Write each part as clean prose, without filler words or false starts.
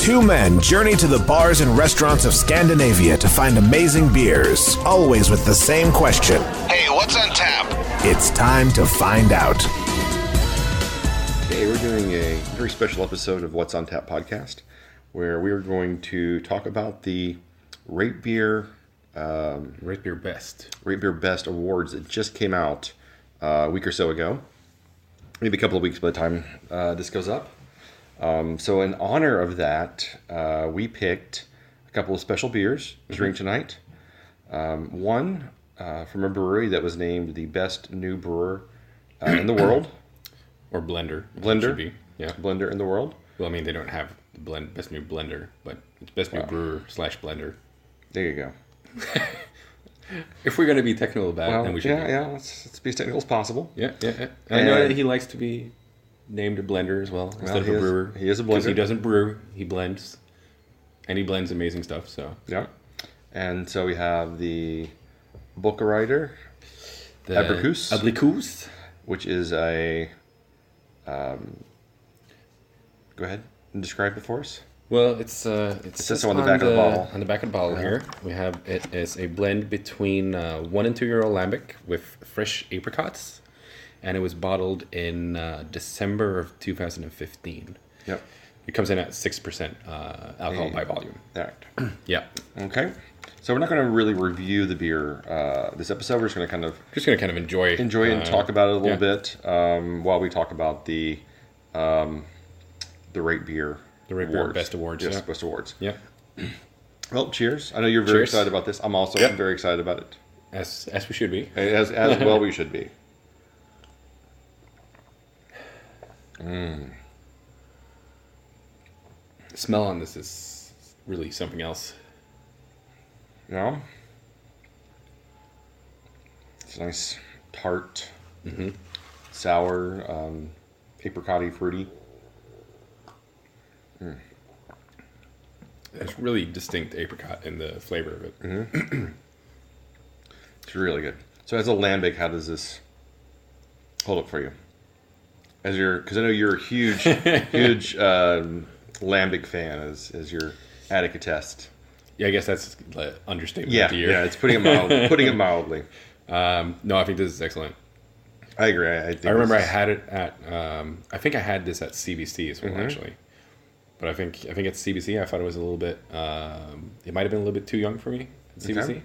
Two men journey to the bars and restaurants of Scandinavia to find amazing beers, always with the same question. Hey, what's on tap? It's time to find out. Hey, we're doing a very special episode of What's on Tap podcast, where we are going to talk about the Rate Beer Best Awards that just came out a week or so ago. Maybe a couple of weeks by the time this goes up. So in honor of that, we picked a couple of special beers to drink tonight. One from a brewery that was named the best new brewer in the world. Or blender. Should be. Yeah. Blender in the world. Well, I mean, they don't have the best new blender, but it's best new brewer / blender. There you go. If we're going to be technical about it, then we should. Yeah. Let's be as technical as possible. Yeah. I know that he likes to be named a blender as well instead of a brewer. He is a blender. Because he doesn't brew, he blends. And he blends amazing stuff, so. Yeah. And so we have the Bokkereyder, Aprikoos, which is a... go ahead and describe it for us. Well, it says so on the back of the bottle. On the back of the bottle here, we have it as a blend between 1 and 2 year old lambic with fresh apricots, and it was bottled in December of 2015. Yep. It comes in at 6% alcohol by volume. Right. Yeah. Okay. So we're not going to really review the beer this episode. We're just going to kind of enjoy it and talk about it a little bit while we talk about the Rate Beer. The Rate Beer Best Awards. Yes, Best Awards. Yeah. Well, cheers. I know you're very excited about this. I'm also very excited about it. As we should be. As well we should be. The smell on this is really something else. Yeah. It's nice, tart, sour, apricot-y, fruity. There's really distinct apricot in the flavor of it. Mm-hmm. It's really good. So as a lambic, how does this hold up for you? Because I know you're a huge lambic fan, as your attic attest. Yeah, I guess that's the understatement of the year. Yeah, it's putting it mildly. No, I think this is excellent. I agree. I remember I had it at. I think I had this at CBC as well, actually. But I think at CBC, I thought it was a little bit. It might have been a little bit too young for me at CBC. Okay.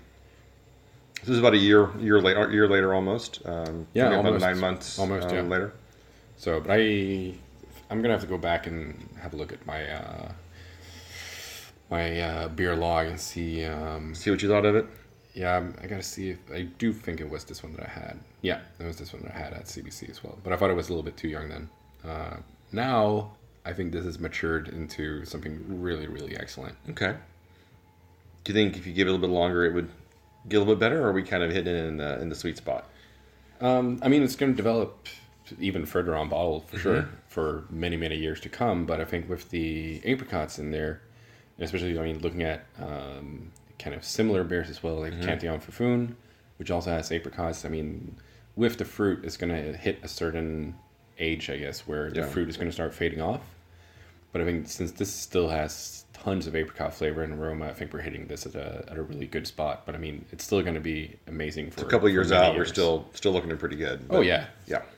This was about a year later, almost. Almost about 9 months. Almost later. So, but I'm gonna have to go back and have a look at my beer log and see what you thought of it. Yeah, I gotta see if I do think it was this one that I had. Yeah, it was this one that I had at CBC as well. But I thought it was a little bit too young then. Now I think this has matured into something really, really excellent. Okay. Do you think if you give it a little bit longer, it would get a little bit better, or are we kind of hitting it in the sweet spot? I mean, it's going to develop even further on bottle for sure for many, many years to come. But I think with the apricots in there, especially looking at kind of similar beers as well, like Cantillon Fifun, which also has apricots. I mean, with the fruit, it's going to hit a certain age, I guess, where the fruit is going to start fading off. But I think since this still has tons of apricot flavor and aroma, I think we're hitting this at a really good spot. But I mean, it's still going to be amazing for a couple of years out. We're still looking pretty good. But, yeah.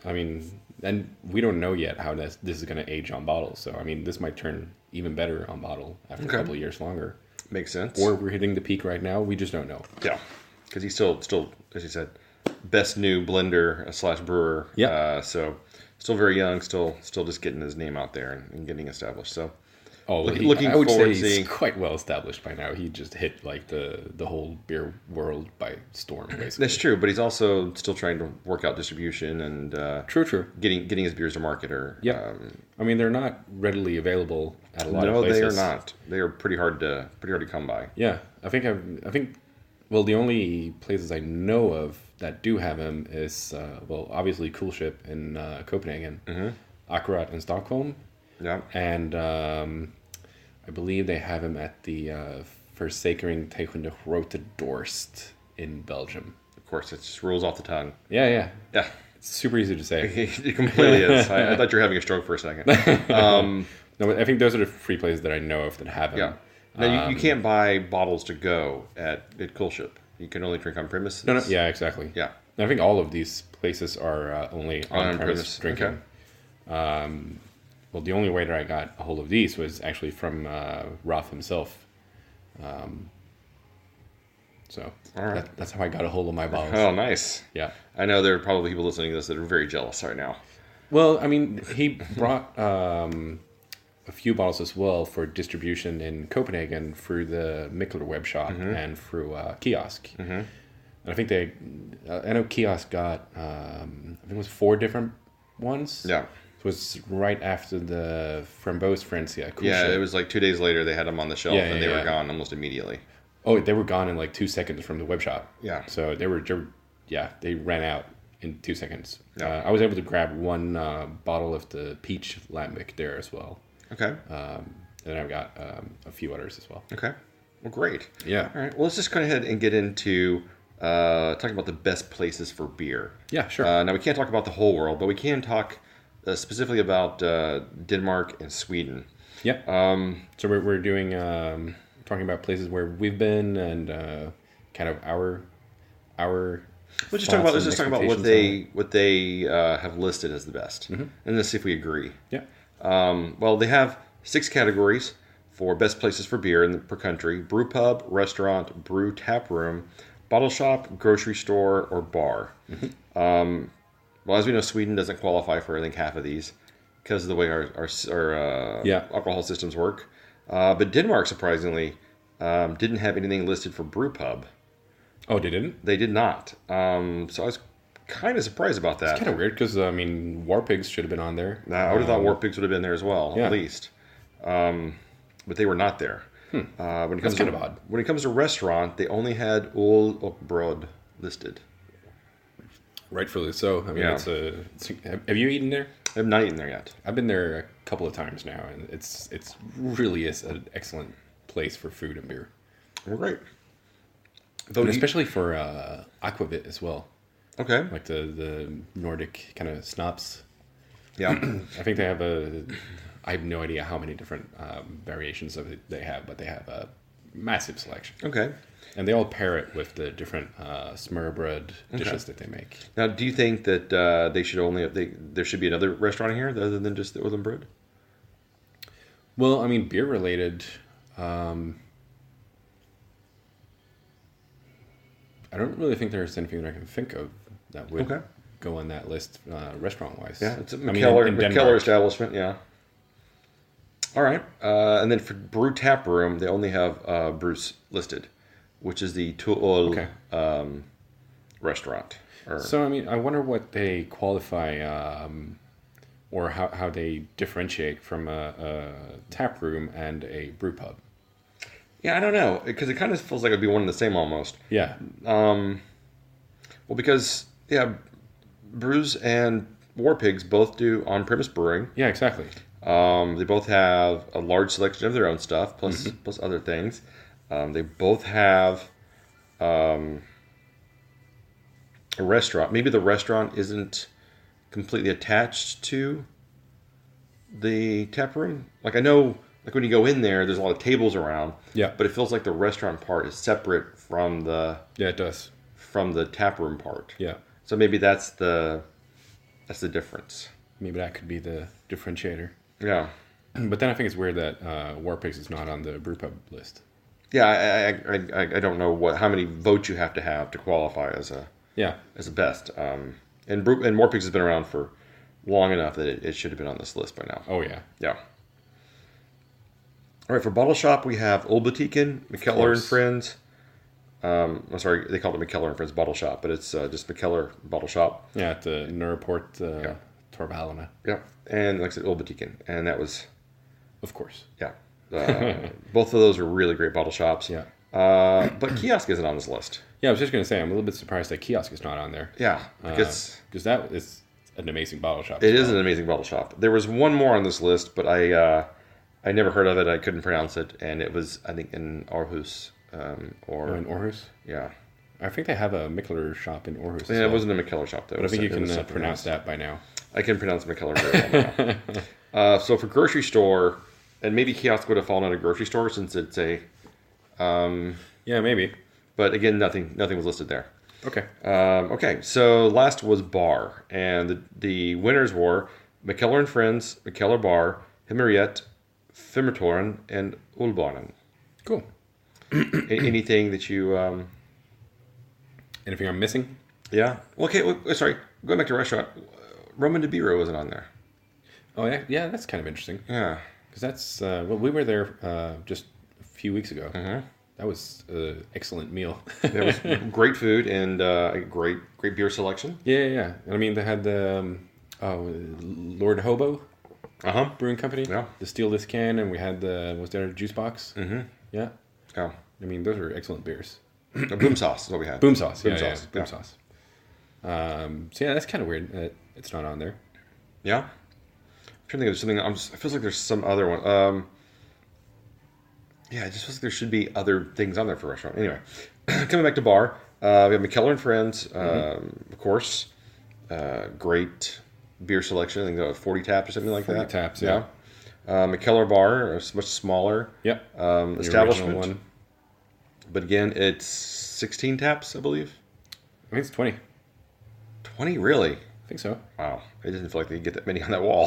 I mean, and we don't know yet how this is going to age on bottle. So I mean, this might turn even better on bottle after a couple of years longer. Makes sense. Or we're hitting the peak right now. We just don't know. Yeah, because he's still, as you said, best new blender / brewer. Yeah. So still very young. Still just getting his name out there and getting established. So. Looking I would say he's quite well established by now. He just hit like the whole beer world by storm, basically. That's true, but he's also still trying to work out distribution and true. Getting his beers to market. I mean, they're not readily available at a lot of places. No, they are not. They are pretty hard to come by. Yeah, I think. Well, the only places I know of that do have him is obviously Cool Ship in Copenhagen, Akkurat in Stockholm. Yeah. And I believe they have him at the Verzekering tegen de Grote Dorst in Belgium. Of course, it just rolls off the tongue. Yeah. It's super easy to say. It completely is. I thought you were having a stroke for a second. No, No, I think those are the three places that I know of that have them. Yeah. Now, you can't buy bottles to go at Cool Ship. You can only drink on premises. No, yeah, exactly. Yeah. I think all of these places are only on-premise drinking. Okay. Well, the only way that I got a hold of these was actually from Ralph himself. So All right. that's how I got a hold of my bottles. Oh, nice. Yeah. I know there are probably people listening to this that are very jealous right now. Well, I mean, he brought a few bottles as well for distribution in Copenhagen through the Mikkeller web shop and through Kiosk. And I think I know Kiosk got, I think it was 4 different ones. Yeah. It was right after the Framboise Francia. It was like 2 days later they had them on the shelf and they were gone almost immediately. Oh, they were gone in like 2 seconds from the web shop. Yeah. So they ran out in 2 seconds. Yeah. I was able to grab one bottle of the peach lambic there as well. Okay. And I've got a few others as well. Okay. Well, great. Yeah. All right. Well, let's just go ahead and get into talking about the best places for beer. Yeah, sure. Now, we can't talk about the whole world, but we can talk specifically about Denmark and Sweden. Yeah. So we're doing talking about places where we've been and kind of our. Let's just talk about what they have listed as the best, and let's see if we agree. Yeah. Well, they have 6 categories for best places for beer per country: brew pub, restaurant, brew tap room, bottle shop, grocery store, or bar. Well, as we know, Sweden doesn't qualify for, I think, half of these because of the way our alcohol systems work. But Denmark, surprisingly, didn't have anything listed for brew pub. Oh, they didn't? They did not. So I was kind of surprised about that. It's kind of weird because, I mean, War Pigs should have been on there. I would have thought War Pigs would have been there as well, yeah. at least. But they were not there. That's kind of odd. When it comes to restaurant, they only had Ol og Brod listed. Rightfully so. I mean, have you eaten there? I have not eaten there yet. I've been there a couple of times now, and it's really is an excellent place for food and beer. Well, great. And especially for aquavit as well. Okay. Like the Nordic kind of schnapps. Yeah. I think they have I have no idea how many different variations of it they have, but they have a massive selection. Okay. And they all pair it with the different smørrebrød dishes that they make. Now, do you think that there should be another restaurant here other than just the Ol og Brod? Well, I mean, beer related. I don't really think there's anything that I can think of that would go on that list restaurant-wise. Yeah, it's a McKellar establishment, yeah. All right. And then for brew tap room, they only have Bruce listed, which is the Tuol restaurant. So, I mean, I wonder what they qualify or how they differentiate from a tap room and a brew pub. Yeah, I don't know, because it kind of feels like it'd be one and the same almost. Yeah. Well, because, Brews and War Pigs both do on-premise brewing. Yeah, exactly. They both have a large selection of their own stuff, plus other things. They both have a restaurant. Maybe the restaurant isn't completely attached to the tap room. Like, I know... Like when you go in there, there's a lot of tables around. Yeah. But it feels like the restaurant part is separate from the... Yeah, it does. From the tap room part. Yeah. So maybe that's the difference. Maybe that could be the differentiator. Yeah. But then I think it's weird that War Pigs is not on the brewpub list. Yeah, I don't know how many votes you have to qualify as a best. And War Pigs has been around for long enough that it should have been on this list by now. Oh yeah. Yeah. All right, for Bottle Shop, we have Olbutiken, McKellar and Friends. I'm sorry, they call it McKellar and Friends Bottle Shop, but it's just McKellar Bottle Shop. Yeah, at the Nørreport Torvhalene. Yep, and like I said, Olbutiken, and that was... Of course. Yeah. Both of those are really great bottle shops. Yeah. But Kiosk isn't on this list. Yeah, I was just going to say, I'm a little bit surprised that Kiosk is not on there. Yeah, because that is an amazing bottle shop. It is an amazing bottle shop. There was one more on this list, but I never heard of it. I couldn't pronounce it, and it was, I think, in Aarhus. In Aarhus? Yeah. I think they have a Mikkeller shop in Aarhus. Yeah, it wasn't a McKellar shop, though. But I think you can pronounce that by now. I can pronounce McKellar very well now. So for grocery store, And maybe kiosk would have fallen at a grocery store since it's a. Yeah, maybe. But again, nothing was listed there. Okay. Okay, so last was bar, and the winners were McKellar and Friends, McKellar Bar, Himmeriet, Fimmertoren, and Ulbanen. Cool. Anything that you... Anything I'm missing? Yeah. Well, okay, sorry. Going back to restaurant, Roman de Biro wasn't on there. Oh, yeah, that's kind of interesting. Yeah. Because that's... well, we were there just a few weeks ago. Mm-hmm. That was an excellent meal. It was great food and a great beer selection. Yeah. And I mean, they had the Lord Hobo Brewing Company. Yeah. The Steelless Can, and we had was there a juice box? Mm-hmm. Yeah. Oh. I mean, those are excellent beers. Boom sauce is what we had. Boom sauce. Boom Yeah, sauce. Boom sauce. So yeah, that's kind of weird that it's not on there. Yeah. I'm trying to think of something. It feels like there's some other one. Yeah, it just feels like there should be other things on there for a restaurant. Anyway, coming back to bar, we have McKellar and Friends, of course. Great beer selection. I think about 40 taps or something like 40 that. taps, yeah. McKellar Bar, it's much smaller. Yep. Establishment. One. But again, it's 16 taps, I believe. I think it's 20. 20, really? I think so. Wow. It doesn't feel like they get that many on that wall.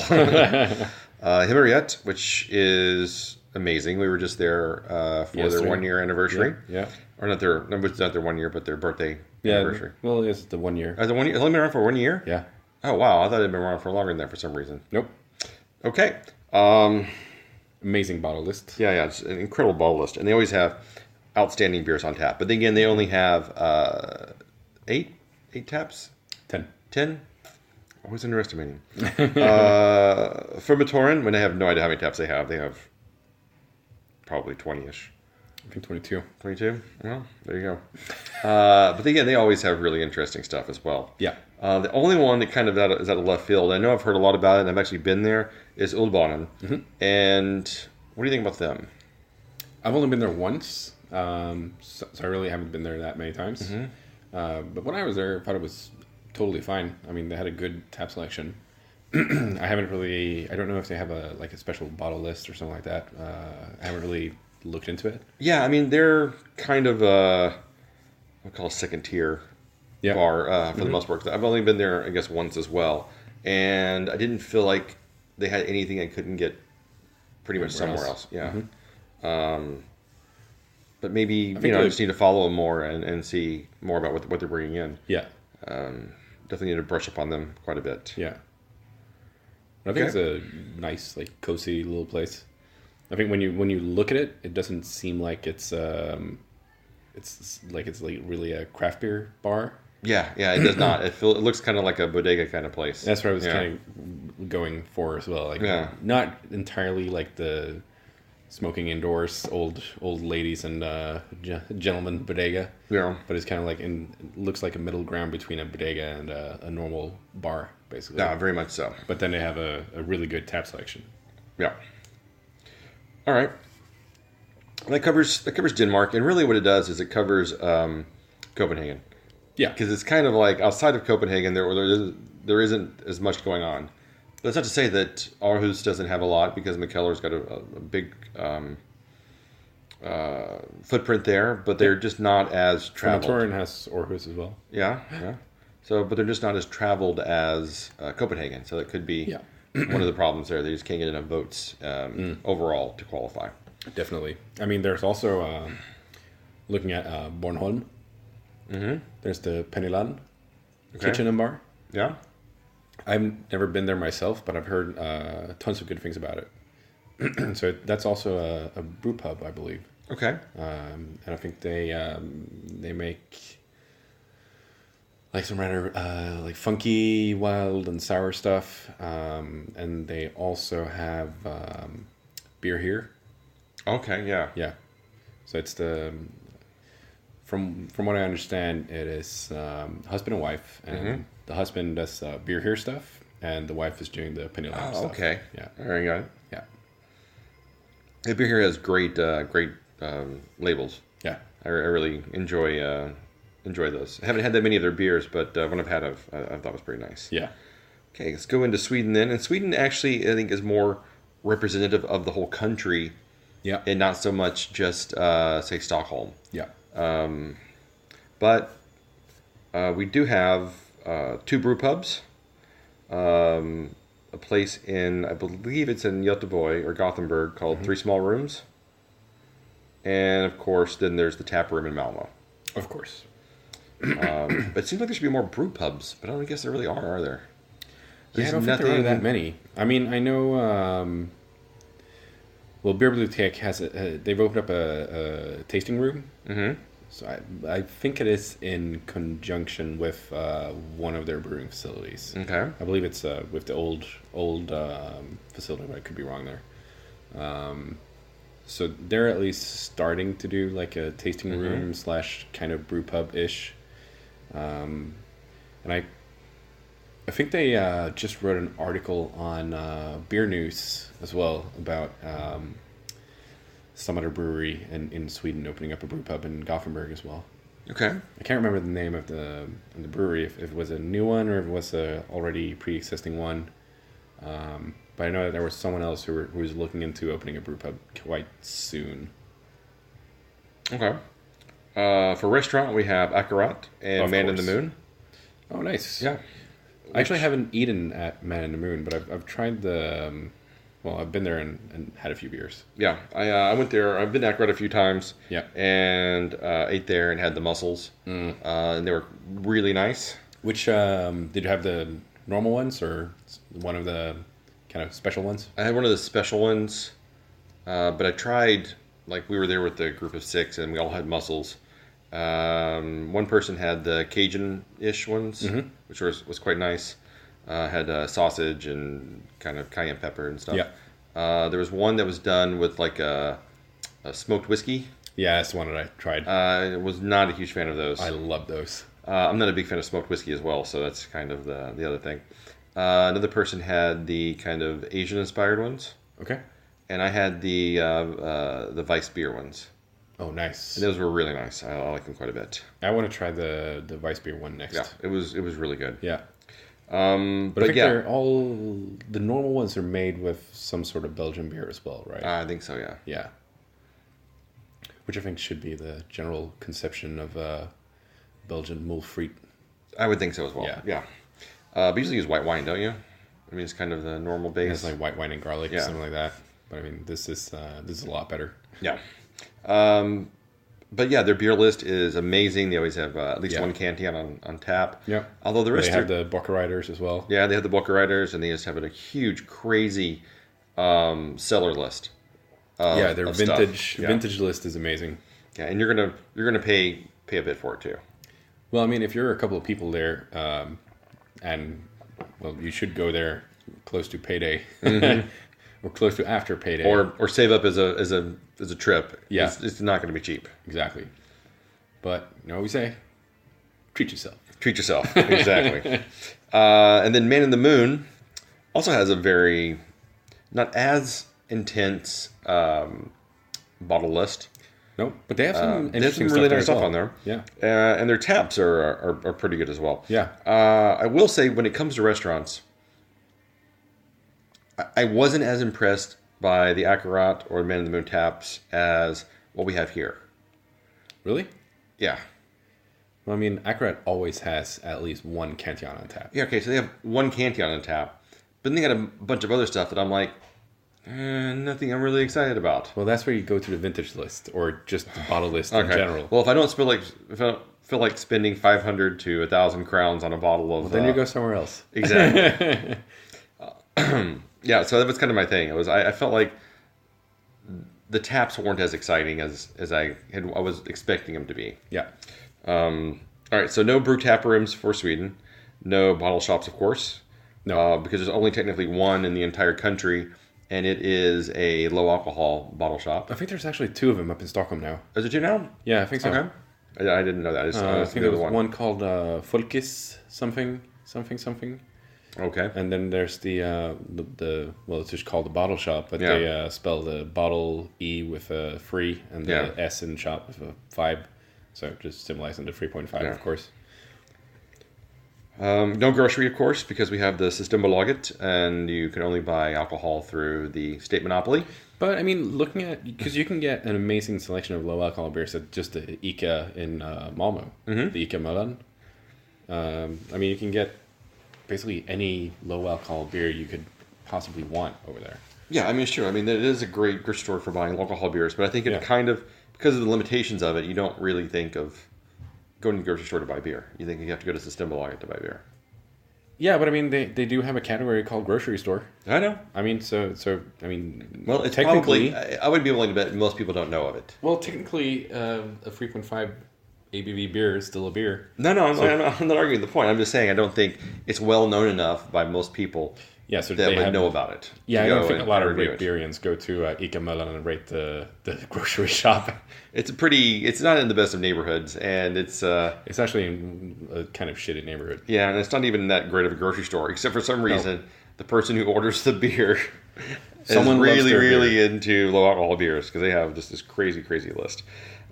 Himmeriet, which is amazing. We were just there for their 1 year anniversary. Yeah. Or not their 1 year, but their birthday anniversary. Well, it's the 1 year. It's only been around for 1 year? Yeah. Oh, wow. I thought it had been around for longer than that for some reason. Nope. Okay. Amazing bottle list. Yeah. It's an incredible bottle list. And they always have outstanding beers on tap. But then again, they only have 8 taps? 10? Always underestimating. Fermatoren, when I have no idea how many taps they have probably 20-ish. I think 22. 22? Well, there you go. But again, they always have really interesting stuff as well. Yeah. The only one that kind of is out of left field, I know I've heard a lot about it, and I've actually been there, is Ulbanen. Mm-hmm. And what do you think about them? I've only been there once, so I really haven't been there that many times. Mm-hmm. But when I was there, I thought it was totally fine. I mean, they had a good tap selection. I don't know if they have a special bottle list or something like that. I haven't really looked into it. Yeah, I mean, they're kind of what I call a second tier bar for the most part. I've only been there, I guess, once as well. And I didn't feel like they had anything I couldn't get pretty much somewhere else. Yeah. Mm-hmm. But maybe, I just need to follow them more and see more about what they're bringing in. Yeah. Definitely need to brush up on them quite a bit. Yeah. I think it's a nice, cozy little place. I think when you look at it, it doesn't seem like it's really a craft beer bar. Yeah, it does not. It looks kind of like a bodega kind of place. That's what I was kind of going for as well. Not entirely like the smoking indoors, old ladies and gentlemen bodega. Yeah, but it's kind of looks like a middle ground between a bodega and a normal bar, basically. Yeah, very much so. But then they have a really good tap selection. Yeah. All right. That covers Denmark, and really what it does is it covers Copenhagen. Yeah, because it's kind of like outside of Copenhagen, there isn't as much going on. But that's not to say that Aarhus doesn't have a lot, because McKellar's got a big footprint there, but they're just not as traveled. Fermatoren has Aarhus as well. Yeah. So, but they're just not as traveled as Copenhagen. So that could be one of the problems there. They just can't get enough votes overall to qualify. Definitely. I mean, there's also looking at Bornholm. Mm-hmm. There's the Pennyland kitchen and bar. Yeah. I've never been there myself, but I've heard tons of good things about it. So that's also a brew pub, I believe. Okay. And I think they make some rather funky, wild, and sour stuff. And they also have beer here. Okay. Yeah. Yeah. So it's from what I understand, it is husband and wife, and the husband does beer here stuff, and the wife is doing the Pennyland stuff. Okay. Yeah. Very good. Yeah. The beer here has great labels. Yeah. I really enjoy those. I haven't had that many of their beers, but when I've had it, I thought it was pretty nice. Yeah. Okay, let's go into Sweden then. And Sweden actually, I think, is more representative of the whole country, Yeah. and not so much just say Stockholm. Yeah. But we do have 2 brew pubs. A place in, I believe it's in Göteborg or Gothenburg, called Three Small Rooms. And of course, then there's the tap room in Malmo. Of course. But it seems like there should be more brew pubs, but I don't guess there really are there? Yeah, I don't think there are that many. I mean, I know. Well, Bibliothek has they've opened up a tasting room. Mm-hmm. So I think it is in conjunction with one of their brewing facilities. Okay. I believe it's with the old facility, but I could be wrong there. So they're at least starting to do like a tasting room / kind of brew pub ish. And I think they just wrote an article on Beer News as well about some other brewery in Sweden opening up a brew pub in Gothenburg as well. Okay. I can't remember the name of the brewery, if it was a new one or if it was a already pre-existing one. But I know that there was someone else who was looking into opening a brew pub quite soon. Okay. For restaurant, we have Akkurat and Of Man in course. the Moon. Oh, nice. Yeah. I actually haven't eaten at Man in the Moon, but I've tried the... well, I've been there and had a few beers. Yeah, I went there. I've been to Akkurat a few times. Yeah. And ate there and had the mussels. And they were really nice. Which, did you have the normal ones or one of the kind of special ones? I had one of the special ones, but I tried, like we were there with a group of 6 and we all had mussels. One person had the Cajun-ish ones, which was quite nice. Had sausage and kind of cayenne pepper and stuff. Yeah. There was one that was done with like a smoked whiskey. Yeah, that's the one that I tried. I was not a huge fan of those. I love those. I'm not a big fan of smoked whiskey as well, so that's kind of the other thing. Another person had the kind of Asian-inspired ones. Okay. And I had the Weiss beer ones. Oh, nice. And those were really nice. I like them quite a bit. I want to try the Weiss beer one next. Yeah, it was really good. Yeah. But I think they're all... the normal ones are made with some sort of Belgian beer as well, right? I think so, yeah. Yeah. Which I think should be the general conception of Belgian Mulfriet. I would think so as well. Yeah. But you usually use white wine, don't you? I mean, it's kind of the normal base. It's like white wine and garlic, Yeah. something like that. But I mean, this is a lot better. Yeah. But yeah, their beer list is amazing. They always have at least one Cantillon on tap. Yeah. Although the rest they have the Bokkereyders as well. Yeah, they have the Bokkereyders, and they just have a huge, crazy cellar list. Their of vintage stuff. Yeah. vintage list is amazing. Yeah, and you're gonna pay a bit for it too. Well, I mean, if you're a couple of people there, and well, you should go there close to payday, or close to after payday, or save up as a trip. Yeah. It's not going to be cheap. Exactly. But you know what we say? Treat yourself. Treat yourself. Exactly. And then Man in the Moon also has a very not as intense bottle list. Nope, but they have some They have some interesting really nice as stuff well. on there. Yeah. And their taps are pretty good as well. Yeah. I will say when it comes to restaurants, I wasn't as impressed by the Akkurat or Man in the Moon taps as what we have here. Really? Yeah. Well, I mean, Akkurat always has at least one Cantillon on tap. Yeah, okay, so they have one Cantillon on tap, but then they got a bunch of other stuff that I'm like, nothing I'm really excited about. Well, that's where you go to the vintage list or just the bottle list in general. Well, if I don't feel like spending 500 to 1,000 crowns on a bottle of, then you go somewhere else. Exactly. Yeah, so that was kind of my thing. I felt like the taps weren't as exciting as I was expecting them to be. Yeah. All right, so no brew tap rooms for Sweden, no bottle shops, of course. No, because there's only technically one in the entire country, and it is a low alcohol bottle shop. I think there's actually 2 of them up in Stockholm now. Is it two now? Yeah, I think so. Okay. I didn't know that. I think there was one called Folkis something. Okay. And then there's the well, it's just called the bottle shop, but they spell the bottle E with a 3 and the S in shop with a 5, so just symbolizing the 3.5, of course. No grocery, of course, because we have the Systembolaget, and you can only buy alcohol through the state monopoly. But I mean, looking at, because you can get an amazing selection of low alcohol beers at just the ICA in Malmo, the ICA Möllan. I mean, you can get basically any low alcohol beer you could possibly want over there. Yeah, I mean, sure. I mean, it is a great grocery store for buying alcohol beers, but I think it kind of, because of the limitations of it, you don't really think of going to the grocery store to buy beer. You think you have to go to Systembolaget to buy beer. Yeah, but I mean, they do have a category called grocery store. I know. I mean, I mean, well, it's technically, probably, I would be willing to bet most people don't know of it. Well, technically, a 3.5 ABV beer is still a beer. No, I'm not arguing the point. I'm just saying I don't think it's well known enough by most people. Yeah, so that would know about it. Yeah, I don't think a lot of great beerians go to ICA Möllan and rate the grocery shop. It's not in the best of neighborhoods, and it's actually in a kind of shitty neighborhood. Yeah, and it's not even that great of a grocery store, except for some reason, the person who orders the beer is really into low alcohol beers, because they have just this crazy list.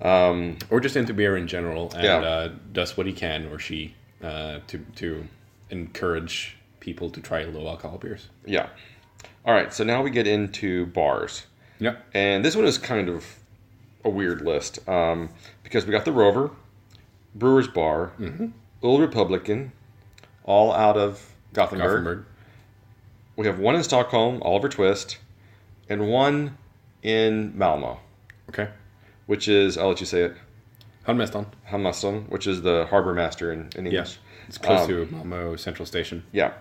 Or just into beer in general, and does what he can or she to encourage people to try low alcohol beers. Yeah. All right, so now we get into bars. Yeah. And this one is kind of a weird list, because we got the Rover, Brewers Bar, Old Republican, all out of Gothenburg. We have one in Stockholm, Oliver Twist, and one in Malmo. Okay. Which is, I'll let you say it. Hammaston, which is the harbor master in English. Yeah. It's close to Malmo Central Station. Yeah.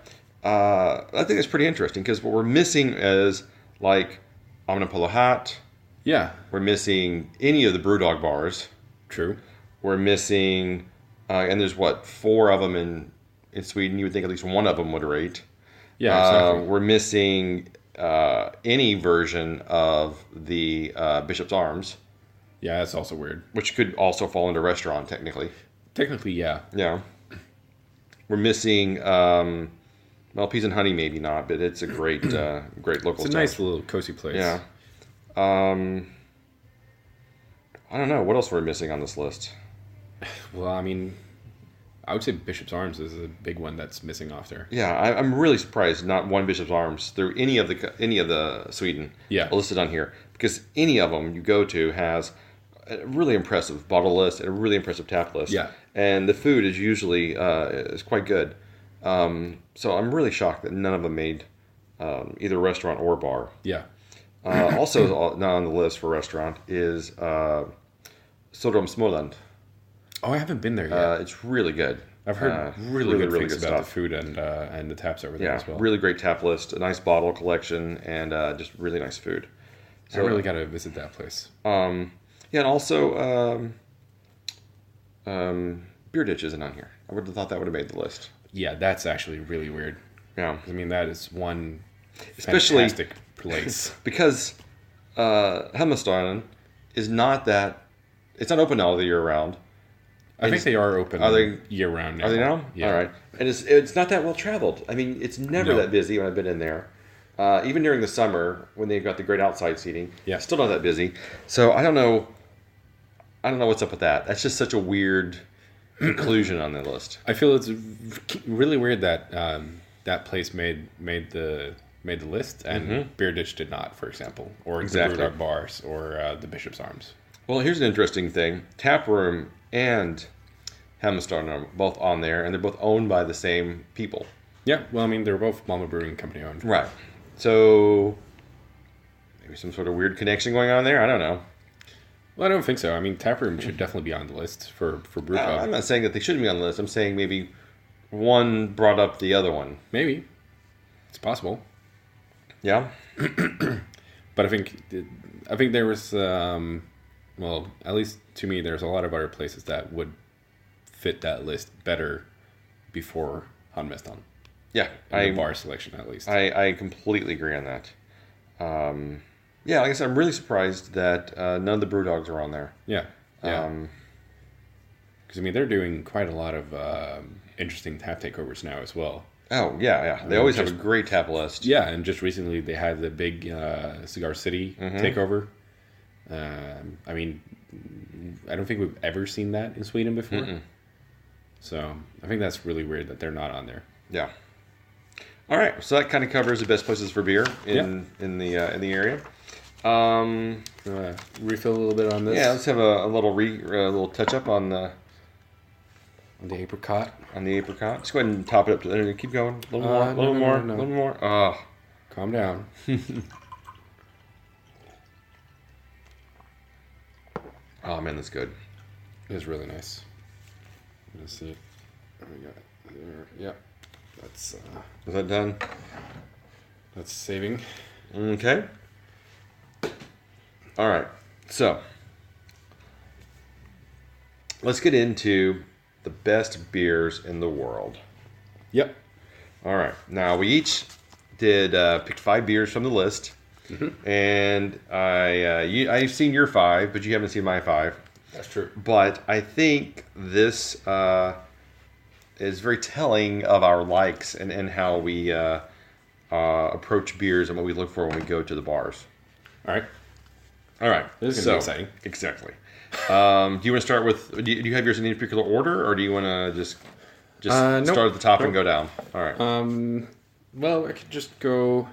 I think it's pretty interesting, because what we're missing is, like, Omnipolo Hat. Yeah. We're missing any of the Brewdog bars. True. We're missing, and there's, 4 of them in Sweden. You would think at least one of them would rate. Yeah, exactly. We're missing any version of the Bishop's Arms. Yeah, that's also weird. Which could also fall into restaurant, technically. Technically, yeah. Yeah. We're missing, Peas and Honey, maybe not, but it's a great great local It's a nice little cozy place. Yeah. I don't know. What else we're missing on this list? Well, I mean, I would say Bishop's Arms is a big one that's missing off there. Yeah, I'm really surprised not one Bishop's Arms through any of the Sweden listed on here, because any of them you go to has a really impressive bottle list and a really impressive tap list. Yeah. And the food is usually is quite good. So I'm really shocked that none of them made either restaurant or bar. Yeah. Also not on the list for restaurant is Sodom Småland. Oh, I haven't been there yet. It's really good. I've heard really good things about the food and the taps over there as well. Really great tap list, a nice bottle collection, and just really nice food. So, I really got to visit that place. And also Beer Ditch isn't on here. I would have thought that would have made the list. Yeah, that's actually really weird. Yeah. I mean, that is one fantastic place. Because Hammarstjärnan is not that... It's not open all the year round. I think they are open year round now. Are they now? Yeah. All right. And it's not that well traveled. I mean, it's never that busy when I've been in there. Even during the summer, when they've got the great outside seating, still not that busy. So I don't know what's up with that. That's just such a weird inclusion on the list. I feel it's really weird that that place made the list and Beer Ditch did not, for example, or the Brewdog Bars or the Bishop's Arms. Well, here's an interesting thing: Taproom and Hammarstjärnan are both on there, and they're both owned by the same people. Yeah, well, I mean, they're both Malmo Brewing Company owned. Right. So maybe some sort of weird connection going on there. I don't know. Well, I don't think so. I mean, Taproom should definitely be on the list for Brewpub. I'm not saying that they shouldn't be on the list. I'm saying maybe one brought up the other one. Maybe. It's possible. Yeah. But I think there was, well, at least to me, there's a lot of other places that would fit that list better before Hammarstjärnan. Yeah. The bar selection, at least. I completely agree on that. Yeah, like I said, I'm really surprised that none of the Brewdogs are on there. Yeah. Because, I mean, they're doing quite a lot of interesting tap takeovers now as well. Oh, yeah. They always have a great tap list. Yeah, and just recently they had the big Cigar City takeover. I mean, I don't think we've ever seen that in Sweden before. So I think that's really weird that they're not on there. Yeah. All right, so that kind of covers the best places for beer in the area. Refill a little bit on this. Yeah, let's have a little touch up on the apricot. On the apricot. Just go ahead and top it up. Keep going. A little more. Oh. Calm down. Oh man, that's good. It is really nice. Let's see. There we go. There. Yep. That's. Is that done? That's saving. Okay. All right. So let's get into the best beers in the world. Yep. All right. Now we each picked 5 beers from the list, and I've seen your 5, but you haven't seen my 5. That's true. But I think this is very telling of our likes and how we approach beers and what we look for when we go to the bars. All right. This is going to be exciting. Exactly. Do you want to start with? Do you have yours in any particular order, or do you want to just nope. start at the top and go down? All right. Well, I could just go.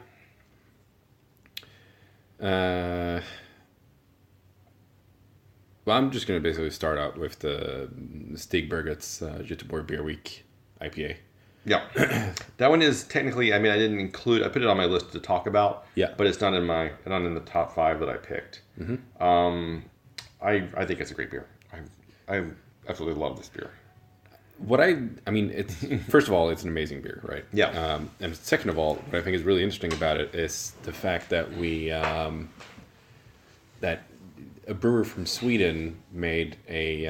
Well, I'm just going to basically start out with the Stigberget's Göteborg Beer Week IPA. Yeah, that one is technically. I mean, I didn't include. I put it on my list to talk about. Yeah, but it's not in the top 5 that I picked. Mm-hmm. I think it's a great beer. I absolutely love this beer. It's first of all, it's an amazing beer, right? Yeah. And second of all, what I think is really interesting about it is the fact that that a brewer from Sweden made a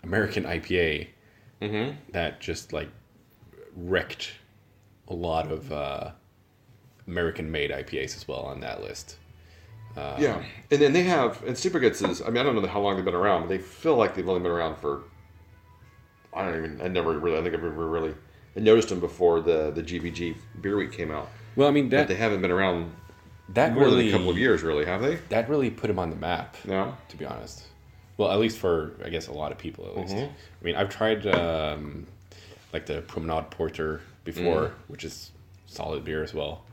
American IPA that just like wrecked a lot of American-made IPAs as well on that list. Yeah, and then they have, and Supergets is, I mean, I don't know how long they've been around, but they feel like they've only been around for, I think I've never really noticed them before the GVG Beer Week came out. Well, I mean, but they haven't been around more than a couple of years, really, have they? That really put them on the map, no? To be honest. Well, at least for, I guess, a lot of people, at least. I mean, I've tried, like the Promenade Porter before, which is solid beer as well.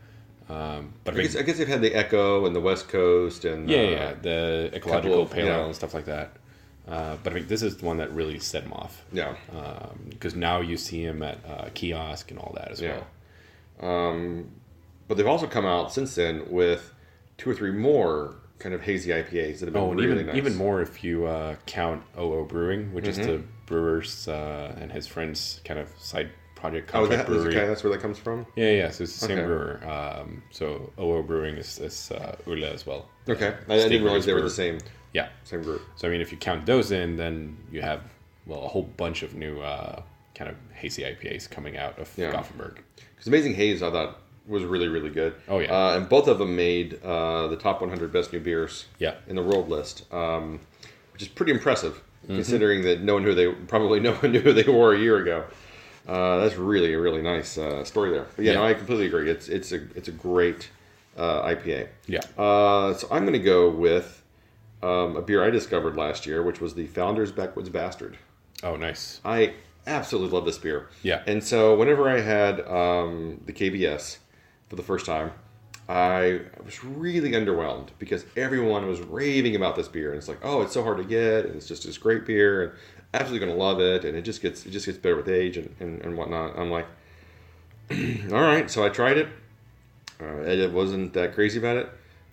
But I guess they've had the Echo and the West Coast and the ecological pale ale and stuff like that. But I think this is the one that really set them off. Yeah, because now you see them at kiosk and all that as well. But they've also come out since then with 2 or 3 more kind of hazy IPAs that have been really nice. Even more if you count OO Brewing, which is the brewer's and his friends' kind of side project contract brewery. That's where that comes from? Yeah. So it's the same brewer. So OO Brewing is Ulla as well. Okay. I didn't realize they were the same. Yeah. Same group. So, I mean, if you count those in, then you have, a whole bunch of new kind of hazy IPAs coming out of Gothenburg. Because Amazing Haze, I thought, was really, really good. Oh, yeah. And both of them made the top 100 best new beers in the world list, which is pretty impressive, considering that no one knew who they were a year ago. That's really a really nice story there. But no, I completely agree. It's a great IPA. Yeah. So I'm going to go with a beer I discovered last year, which was the Founder's Backwoods Bastard. Oh, nice. I absolutely love this beer. Yeah. And so whenever I had the KBS for the first time, I was really underwhelmed because everyone was raving about this beer, and it's like, oh, it's so hard to get, and it's just this great beer, and absolutely going to love it, and it just gets better with age and whatnot. I'm like, all right. So I tried it. It wasn't that crazy about it.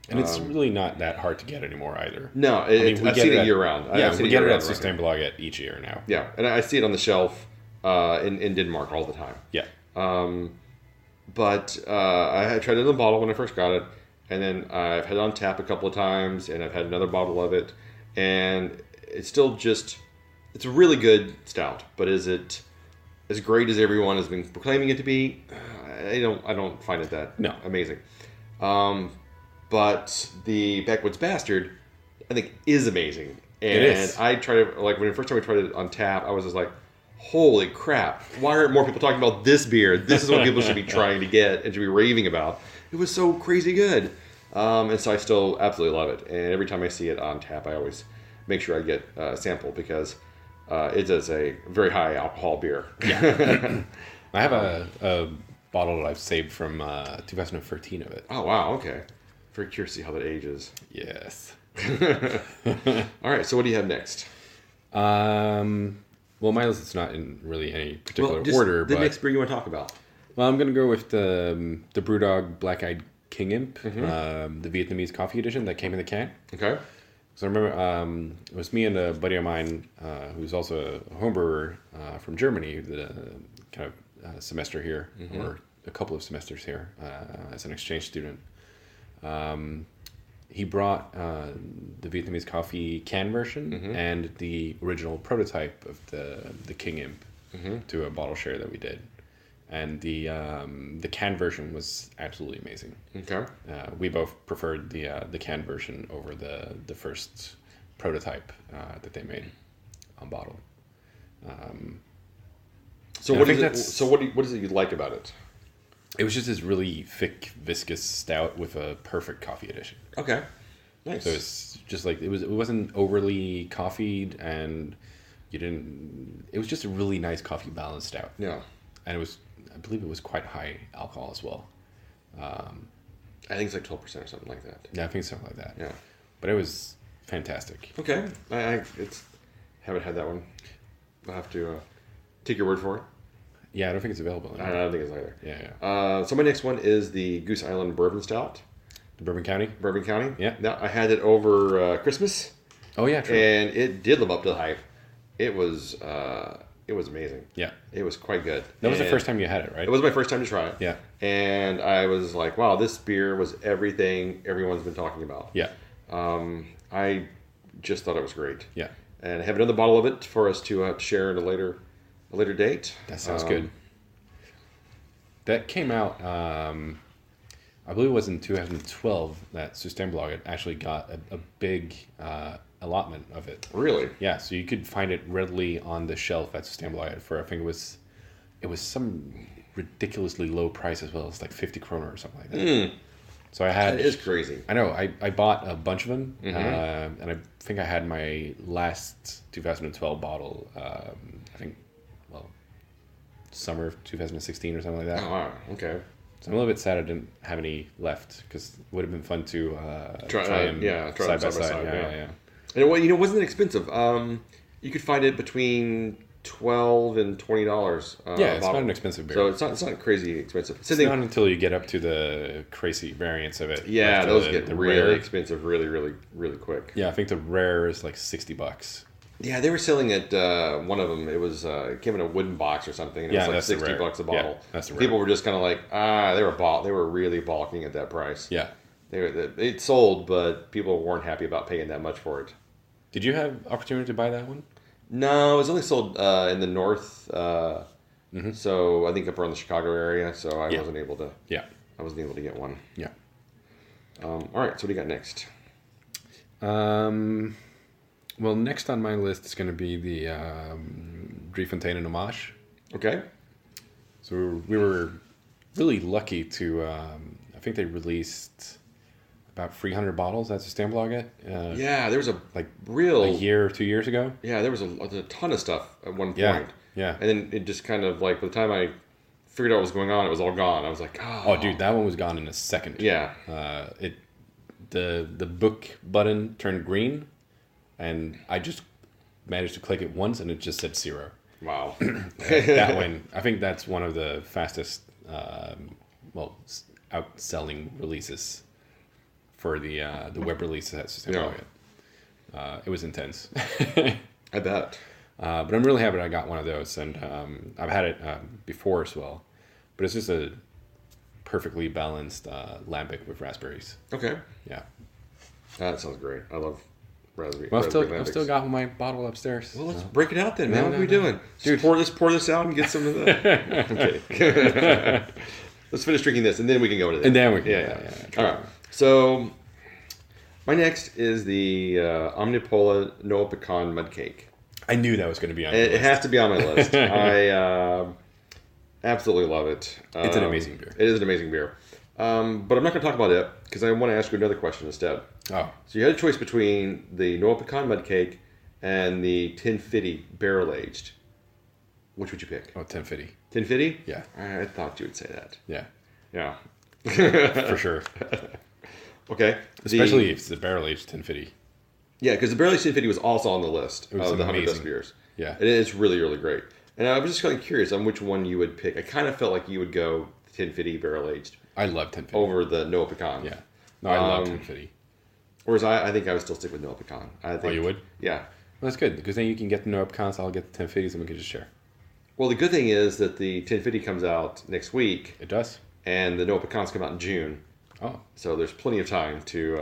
And it's really not that hard to get anymore either. No, I've seen it year round. Yeah, we get it at Systembolaget each year now. Yeah, and I see it on the shelf in Denmark all the time. Yeah. But I had tried it in the bottle when I first got it, and then I've had it on tap a couple of times, and I've had another bottle of it, and it's still it's a really good stout. But is it as great as everyone has been proclaiming it to be? I don't find it that amazing. But the Backwoods Bastard, I think, is amazing. And it is. I tried it, when the first time we tried it on tap, I was just like, holy crap, why aren't more people talking about this beer? This is what people should be trying to get and should be raving about. It was so crazy good. And so I still absolutely love it. And every time I see it on tap, I always make sure I get a sample because it is a very high alcohol beer. Yeah. I have a bottle that I've saved from 2013 of it. Oh, wow. Okay. Very curious to see how that ages. Yes. All right. So what do you have next? Well, my list is not in really any particular Just order. The but next beer you want to talk about. Well, I'm going to go with the Brewdog Black Eyed King Imp, the Vietnamese coffee edition that came in the can. Okay. So I remember it was me and a buddy of mine who's also a homebrewer from Germany who did a kind of semester here, or a couple of semesters here as an exchange student. He brought the Vietnamese coffee can version and the original prototype of the King Imp to a bottle share that we did. And the can version was absolutely amazing. Okay. We both preferred the can version over the first prototype that they made on bottle. So what is it you like about it? It was just this really thick, viscous stout with a perfect coffee addition. Okay, nice. So it's just like it wasn't overly coffeed, and it was just a really nice coffee balanced stout. Yeah, and I believe it was quite high alcohol as well. I think it's like 12% or something like that. Yeah, I think something like that. Yeah, but it was fantastic. Okay, I haven't had that one. I'll have to take your word for it. Yeah, I don't think it's available anymore. I don't think it's either. Yeah. So my next one is the Goose Island Bourbon Stout. The Bourbon County? Bourbon County. Yeah. Now, I had it over Christmas. Oh, yeah, true. And it did live up to the hype. It was amazing. Yeah. It was quite good. That was the first time you had it, right? It was my first time to try it. Yeah. And I was like, wow, this beer was everything everyone's been talking about. Yeah. I just thought it was great. Yeah. And I have another bottle of it for us to share at a later date. That sounds good. That came out, I believe it was in 2012 that Systembolaget actually got a big allotment of it. Really? Yeah, so you could find it readily on the shelf at Systembolaget for, I think it was some ridiculously low price as well. It's like 50 kroner or something like that. Mm. So I had... That is crazy. I know. I bought a bunch of them, and I think I had my last 2012 bottle, I think, summer of 2016 or something like that. Oh, wow. Okay. So I'm a little bit sad I didn't have any left, because it would have been fun to try them side by side. Yeah. And it wasn't expensive. You could find it between $12 and $20. Yeah, it's not an expensive beer. So it's not crazy expensive. It's not until you get up to the crazy variants of it. Yeah, those get really expensive really, really, really quick. Yeah, I think the rare is like $60. Yeah, they were selling it. One of them, it was came in a wooden box or something. And it was like $60 a bottle. Yeah, that's the rare. People were just kind of like, they were really balking at that price. Yeah, it sold, but people weren't happy about paying that much for it. Did you have opportunity to buy that one? No, it was only sold in the north. So I think up around the Chicago area. So I wasn't able to. Yeah, I wasn't able to get one. Yeah. All right. So what do you got next? Well, next on my list is going to be the Driefontein and Hommage. Okay. So we were really lucky to, I think they released about 300 bottles at Systembolaget. Yeah, there was a year or 2 years ago. Yeah, there was a ton of stuff at one point. Yeah. And then it just kind of like, by the time I figured out what was going on, it was all gone. I was like, oh dude, that one was gone in a second. Yeah. The book button turned green. And I just managed to click it once, and it just said 0. Wow. That one, I think that's one of the fastest, outselling releases for the web releases at Systembolaget. It was intense. I bet. But I'm really happy that I got one of those, and I've had it before as well. But it's just a perfectly balanced lambic with raspberries. Okay. Yeah. That sounds great. I love... Well, I've still got my bottle upstairs. Well, let's break it out then, man. What are we doing? Dude, pour this out and get some of the... Okay. Let's finish drinking this, and then we can go to that. And then we can. Yeah. All right. So, my next is the Omnipola Noa Pecan Mud Cake. I knew that was going to be on your list. It has to be on my list. I absolutely love it. It's an amazing beer. It is an amazing beer. But I'm not going to talk about it, because I want to ask you another question instead. Oh. So you had a choice between the Noa Pecan Mud Cake and the 1050 barrel aged. Which would you pick? Oh, 1050. 1050? Yeah. I thought you would say that. Yeah. Yeah. For sure. Okay. Especially if it's the barrel aged 1050. Yeah, because the barrel aged 1050 was also on the list of the 100 amazing. best beers. Yeah. And it's really, really great. And I was just kind of curious on which one you would pick. I kind of felt like you would go 1050 barrel aged. I love 1050. Over the Noah Pecan. Yeah. No, I love 1050. Whereas I think I would still stick with Noah Pecan. You would? Yeah. Well, that's good, because then you can get the Noah Pecans, I'll get the 1050s, and we can just share. Well, the good thing is that the 1050 comes out next week. It does? And the Noah Pecans come out in June. Oh. So there's plenty of time to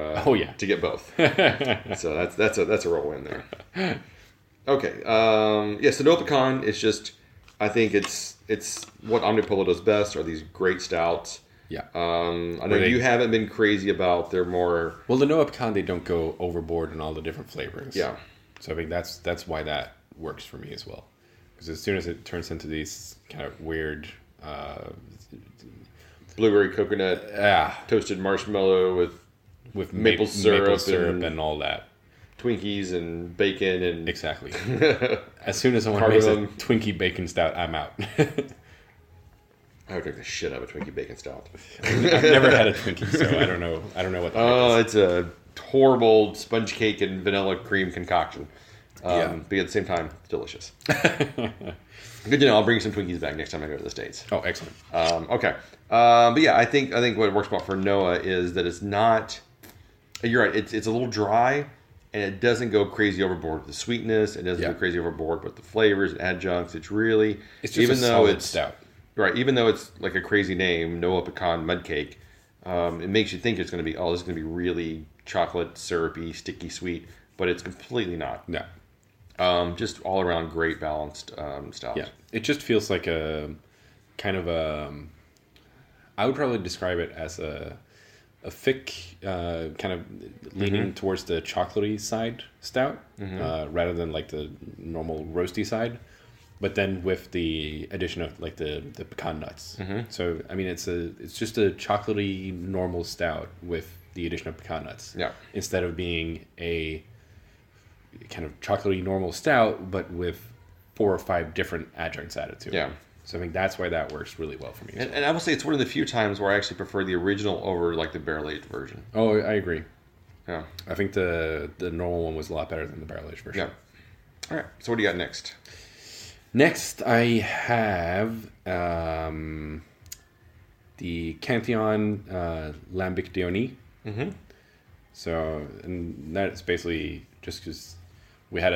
to get both. So that's a real win there. Okay. So Noah Pecan is just, I think it's what Omnipolo does best, are these great stouts. Yeah. I know you haven't been crazy about their more... Well, the Noah Pecan, they don't go overboard in all the different flavorings. Yeah. So I think that's why that works for me as well. Because as soon as it turns into these kind of weird... blueberry coconut, toasted marshmallow with maple syrup and all that. Twinkies and bacon and... Exactly. As soon as someone makes a Twinkie bacon stout, I'm out. I would drink the shit out of a Twinkie bacon stout. I've never had a Twinkie, so I don't know what that is. It's a horrible sponge cake and vanilla cream concoction. But at the same time, it's delicious. Good to know. I'll bring some Twinkies back next time I go to the States. Oh, excellent. Okay. But yeah, I think what works well for Noah is that it's not... You're right. It's a little dry, and it doesn't go crazy overboard with the sweetness. It doesn't go crazy overboard with the flavors and adjuncts. It's really... It's just even though it's stout. Right, even though it's like a crazy name, Noah Pecan Mud Cake, it makes you think it's going to be, this is going to be really chocolate, syrupy, sticky, sweet, but it's completely not. No. Just all around great balanced stout. Yeah, it just feels like a kind of a... I would probably describe it as a thick, kind of leaning towards the chocolatey side stout, rather than like the normal roasty side. But then with the addition of like the pecan nuts. So I mean it's just a chocolatey normal stout with the addition of pecan nuts. Yeah. Instead of being a kind of chocolatey normal stout, but with 4 or 5 different adjuncts added to it. Yeah. So I think that's why that works really well for me. And I will say it's one of the few times where I actually prefer the original over like the barrel aged version. Oh, I agree. Yeah. I think the normal one was a lot better than the barrel aged version. Yeah. All right. So what do you got next? Next, I have the Cantillon Lambic d'Oni. So, and that's basically just because we had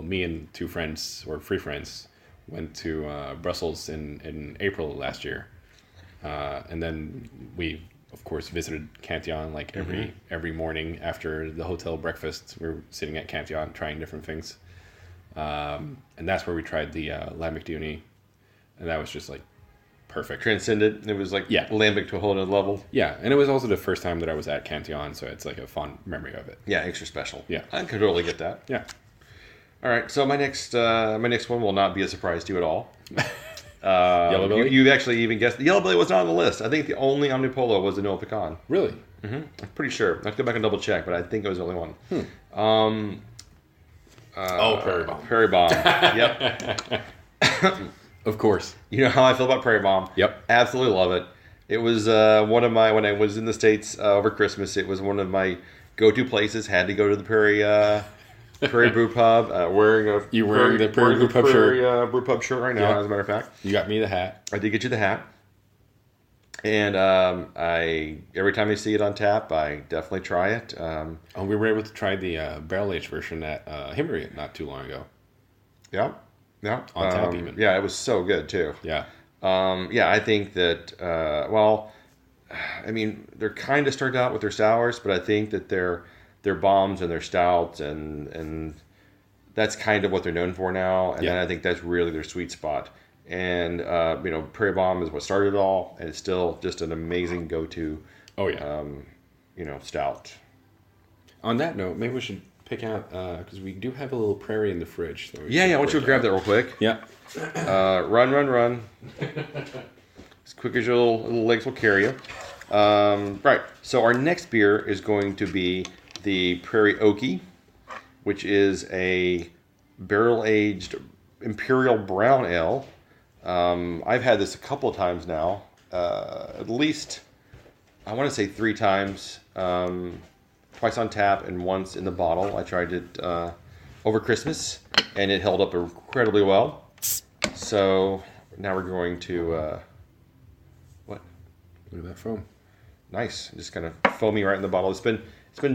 me and 2 friends, or 3 friends, went to Brussels in April last year. And then we, of course, visited Cantillon like every morning after the hotel breakfast. We were sitting at Cantillon trying different things. And that's where we tried the Lambic d'Oni, and that was just like perfect. Transcended. It was like Lambic to a whole other level. Yeah, and it was also the first time that I was at Cantillon, so it's like a fond memory of it. Yeah, extra special. Yeah, I could totally get that. Yeah. All right, so my next one will not be a surprise to you at all. Yellow Belly? You've actually even guessed. The Yellow Belly was not on the list. I think the only Omnipolo was the Noah Pecan. Really? I'm pretty sure. I have to go back and double check, but I think it was the only one. Prairie Bomb. Prairie Bomb. Yep. Of course. You know how I feel about Prairie Bomb. Yep. Absolutely love it. It was one of my, when I was in the States over Christmas, it was one of my go-to places. Had to go to the Prairie Brew Pub. Wearing the Prairie Brew Pub shirt. Brew Pub shirt right now, as a matter of fact. You got me the hat. I did get you the hat. And every time I see it on tap, I definitely try it. We were able to try the barrel-aged version at Himmery not too long ago. Yeah. Yeah. On tap even. Yeah, it was so good, too. Yeah. I think that, I mean, they're kind of started out with their sours, but I think that their bombs and their stouts and that's kind of what they're known for now. And then I think that's really their sweet spot. And, Prairie Bomb is what started it all, and it's still just an amazing go-to, stout. On that note, maybe we should pick out, because we do have a little Prairie in the fridge. So why don't you grab that real quick? Yeah. Run. As quick as your little legs will carry you. Right, so our next beer is going to be the Prairie Okie. which is a barrel-aged Imperial Brown Ale. I've had this a couple of times now. At least, I want to say 3 times. Twice on tap and once in the bottle. I tried it over Christmas, and it held up incredibly well. So now we're going to... what? Look at that foam. Nice. Just kind of foamy right in the bottle. It's been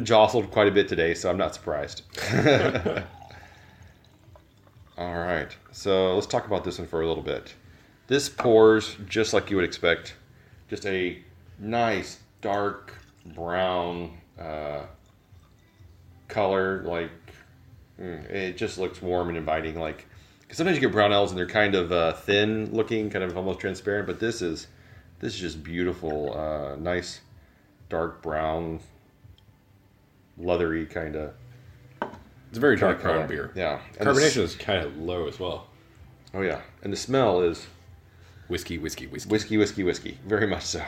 jostled quite a bit today, so I'm not surprised. All right. So let's talk about this one for a little bit. This pours just like you would expect. Just a nice, dark brown color. Like, it just looks warm and inviting. Like, because sometimes you get brown ales and they're kind of thin looking, kind of almost transparent. But this is just beautiful. Nice, dark brown, leathery kind of. It's a very dark brown beer. Yeah. And carbonation is kind of low as well. Oh, yeah. And the smell is... Whiskey. Whiskey. Very much so.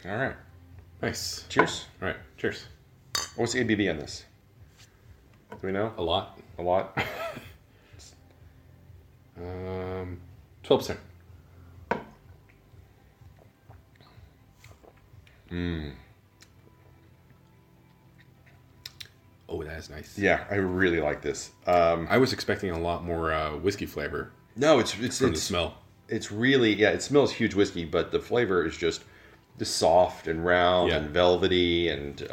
All right. Nice. Cheers. All right. Cheers. What's the ABV on this? Do we know? A lot. 12%. Oh, that is nice. Yeah, I really like this. I was expecting a lot more whiskey flavor. No, it's from the smell. It's really, it smells huge whiskey, but the flavor is just soft and round and velvety, and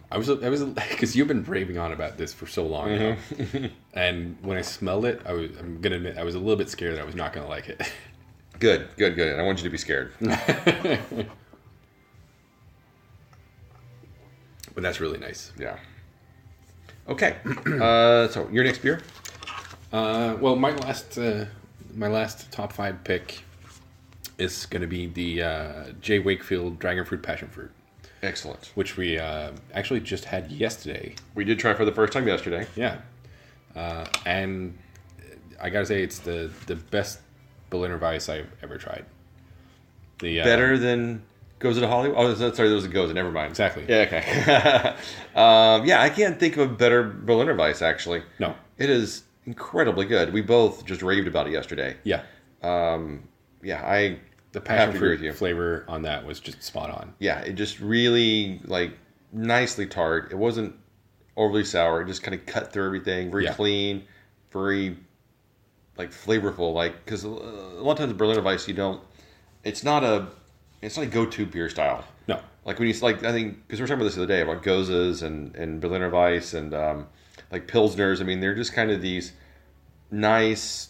I was because you've been raving on about this for so long now, and when I smelled it, I'm gonna admit I was a little bit scared that I was not gonna like it. Good. And I want you to be scared. But that's really nice. Yeah. Okay. So your next beer? Well, my last top 5 pick is going to be the J. Wakefield Dragon Fruit Passion Fruit. Excellent. Which we actually just had yesterday. We did try for the first time yesterday. Yeah. And I gotta say, it's the best Berliner Weiss I've ever tried. Better than Goza to Hollywood? Oh, sorry, there was a Goza. Never mind. Exactly. Yeah, okay. I can't think of a better Berliner Weiss, actually. No. It is incredibly good. We both just raved about it yesterday. Yeah. The passion fruit flavor on that was just spot on. Yeah, it just really, nicely tart. It wasn't overly sour. It just kind of cut through everything. Very clean, very, flavorful. Because a lot of times Berliner Weiss, it's not a go-to beer style. No. When you, I think, because we were talking about this the other day, about Gozas and Berliner Weiss and, Pilsners. I mean, they're just kind of these nice,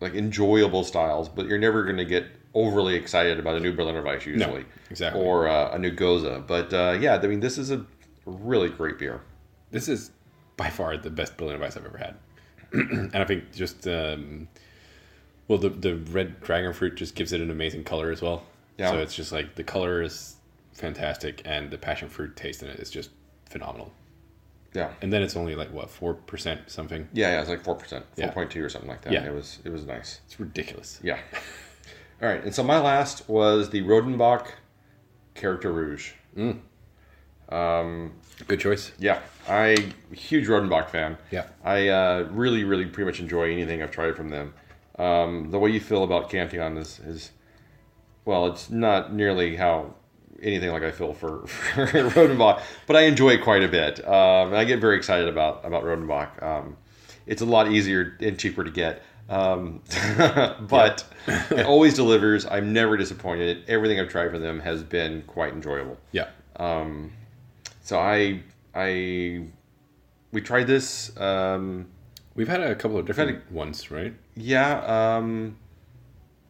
enjoyable styles, but you're never going to get overly excited about a new Berliner Weiss usually. No, exactly. Or a new Goza. But, this is a really great beer. This is by far the best Berliner Weiss I've ever had. And I think just, the red dragon fruit just gives it an amazing color as well. Yeah. So it's just the color is fantastic, and the passion fruit taste in it is just phenomenal. Yeah. And then it's only 4% something. Yeah, it's 4%, 4.2 or something like that. Yeah. It was nice. It's ridiculous. Yeah. All right, and so my last was the Rodenbach Character Rouge. Good choice. Yeah, I'm a huge Rodenbach fan. Yeah. I really, really pretty much enjoy anything I've tried from them. The way you feel about Cantillon is well, it's not nearly how anything I feel for Rodenbach, but I enjoy it quite a bit. And I get very excited about Rodenbach. It's a lot easier and cheaper to get. But it always delivers. I'm never disappointed. Everything I've tried from them has been quite enjoyable. Yeah. So we tried this. We've had a couple of different ones, right? Yeah.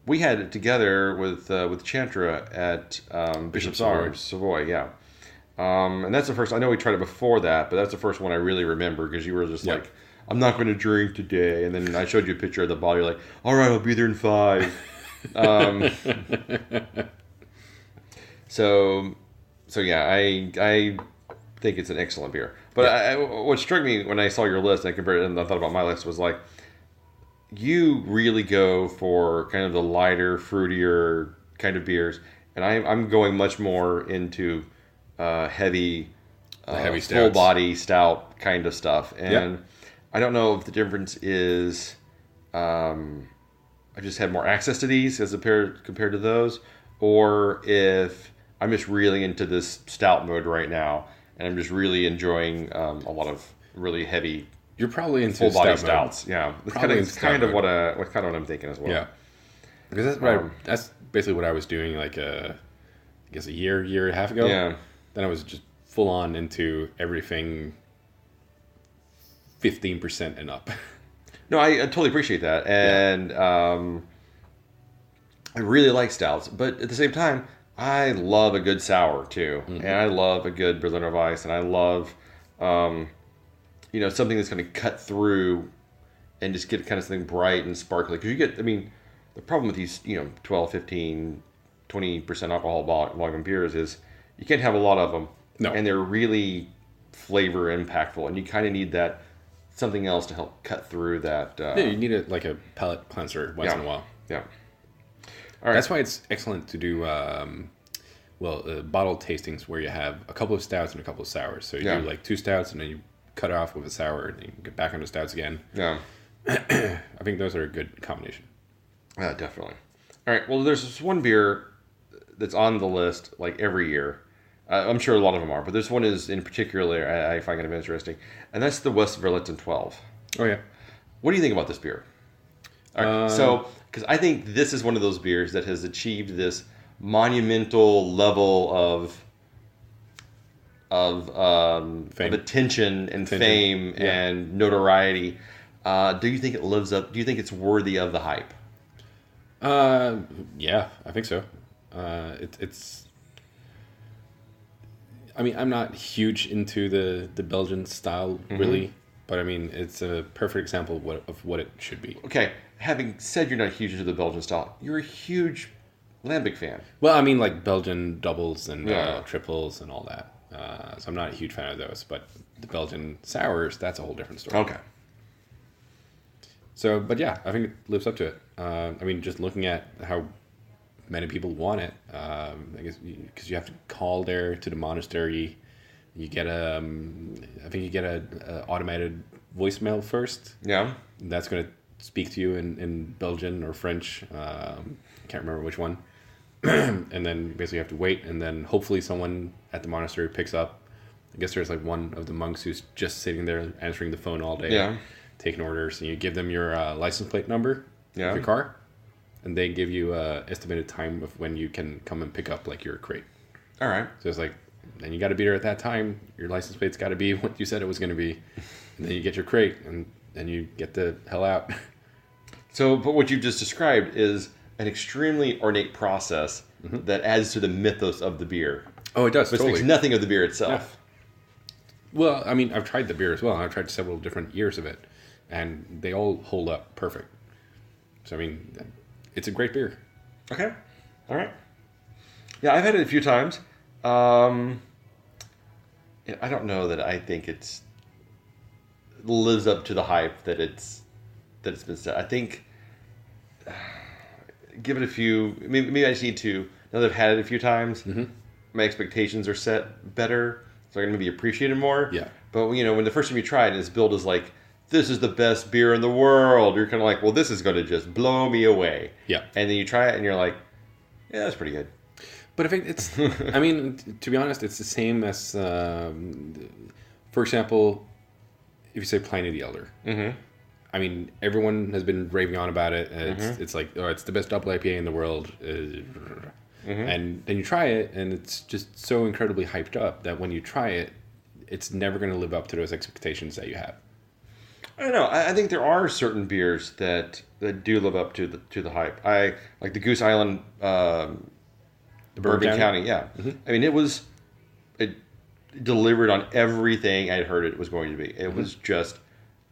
We had it together with Chantra at Bishop's Arms, Savoy. Yeah. And that's the first. I know we tried it before that, but that's the first one I really remember because you were just I'm not going to drink today. And then I showed you a picture of the bottle. You're like, all right, I'll be there in 5. So yeah, I think it's an excellent beer. But what struck me when I saw your list, and I compared it and I thought about my list, was you really go for kind of the lighter, fruitier kind of beers. And I'm going much more into heavy, heavy full stouts. body stout kind of stuff. And I don't know if the difference is I just had more access to these as compared to those, or if I'm just really into this stout mode right now, and I'm just really enjoying a lot of really heavy. You're probably into full body stout stouts. Yeah, it's Probably into kind stout of what I'm thinking as well. Yeah, because that's basically what I was doing. Like I guess a year and a half ago. Yeah. Then I was just full on into everything 15% and up. No, I totally appreciate that, and I really like stouts, but at the same time, I love a good sour too, and I love a good Berliner Weiss, and I love, something that's going to cut through and just get kind of something bright and sparkly. Because the problem with these, 12, 15, 20% alcohol volume beers is you can't have a lot of them, and they're really flavor impactful, and you kind of need that something else to help cut through that. You need a palate cleanser once in a while. Yeah. All right. That's why it's excellent to do bottle tastings where you have a couple of stouts and a couple of sours. So you do like 2 stouts and then you cut it off with a sour and you get back onto stouts again. Yeah. I think those are a good combination. Definitely. All right. Well, there's this one beer that's on the list like every year. I'm sure a lot of them are, but this one is in particular I find kind of interesting, and that's the West Verletten 12. Oh yeah. What do you think about this beer? All right, so because I think this is one of those beers that has achieved this monumental level of attention and fame and notoriety. Do you think it lives up? Do you think it's worthy of the hype? Yeah, I think so. It's. I'm not huge into the Belgian style, really, but it's a perfect example of what it should be. Okay, having said you're not huge into the Belgian style, you're a huge Lambic fan. Well, like Belgian doubles and triples and all that. So I'm not a huge fan of those, but the Belgian sours, that's a whole different story. Okay. So, but yeah, I think it lives up to it. Just looking at how many people want it, I guess because you have to call there to the monastery. You get a automated voicemail first. Yeah. That's going to speak to you in Belgian or French. Can't remember which one. And then basically you have to wait, and then hopefully someone at the monastery picks up. I guess there's like one of the monks who's just sitting there answering the phone all day, taking orders, and you give them your license plate number of your car, and they give you estimated time of when you can come and pick up like your crate. All right. So it's like, then you got to be there at that time. Your license plate's got to be what you said it was going to be, and then you get your crate, and then you get the hell out. So, but what you've just described is an extremely ornate process that adds to the mythos of the beer. Oh, it does. But totally. speaks nothing of the beer itself. Yeah. Well, I've tried the beer as well. I've tried several different years of it, and they all hold up perfect. So, it's a great beer. Okay. All right. Yeah, I've had it a few times. I don't know that I think it lives up to the hype that it's been set. I think give it a few. Maybe I just need to. Now that I've had it a few times, my expectations are set better, so I can maybe appreciate it more. Yeah. But when the first time you try it, and it's billed as like, this is the best beer in the world, you're kind of like, well, this is going to just blow me away. Yeah. And then you try it, and you're like, yeah, that's pretty good. But I think it's, to be honest, it's the same as, for example, if you say Pliny the Elder. Everyone has been raving on about it. It's like, oh, it's the best double IPA in the world. And then you try it, and it's just so incredibly hyped up that when you try it, it's never going to live up to those expectations that you have. I don't know. I think there are certain beers that do live up to the hype. I like the Goose Island, Bourbon County. Yeah, it delivered on everything I'd heard it was going to be. It was just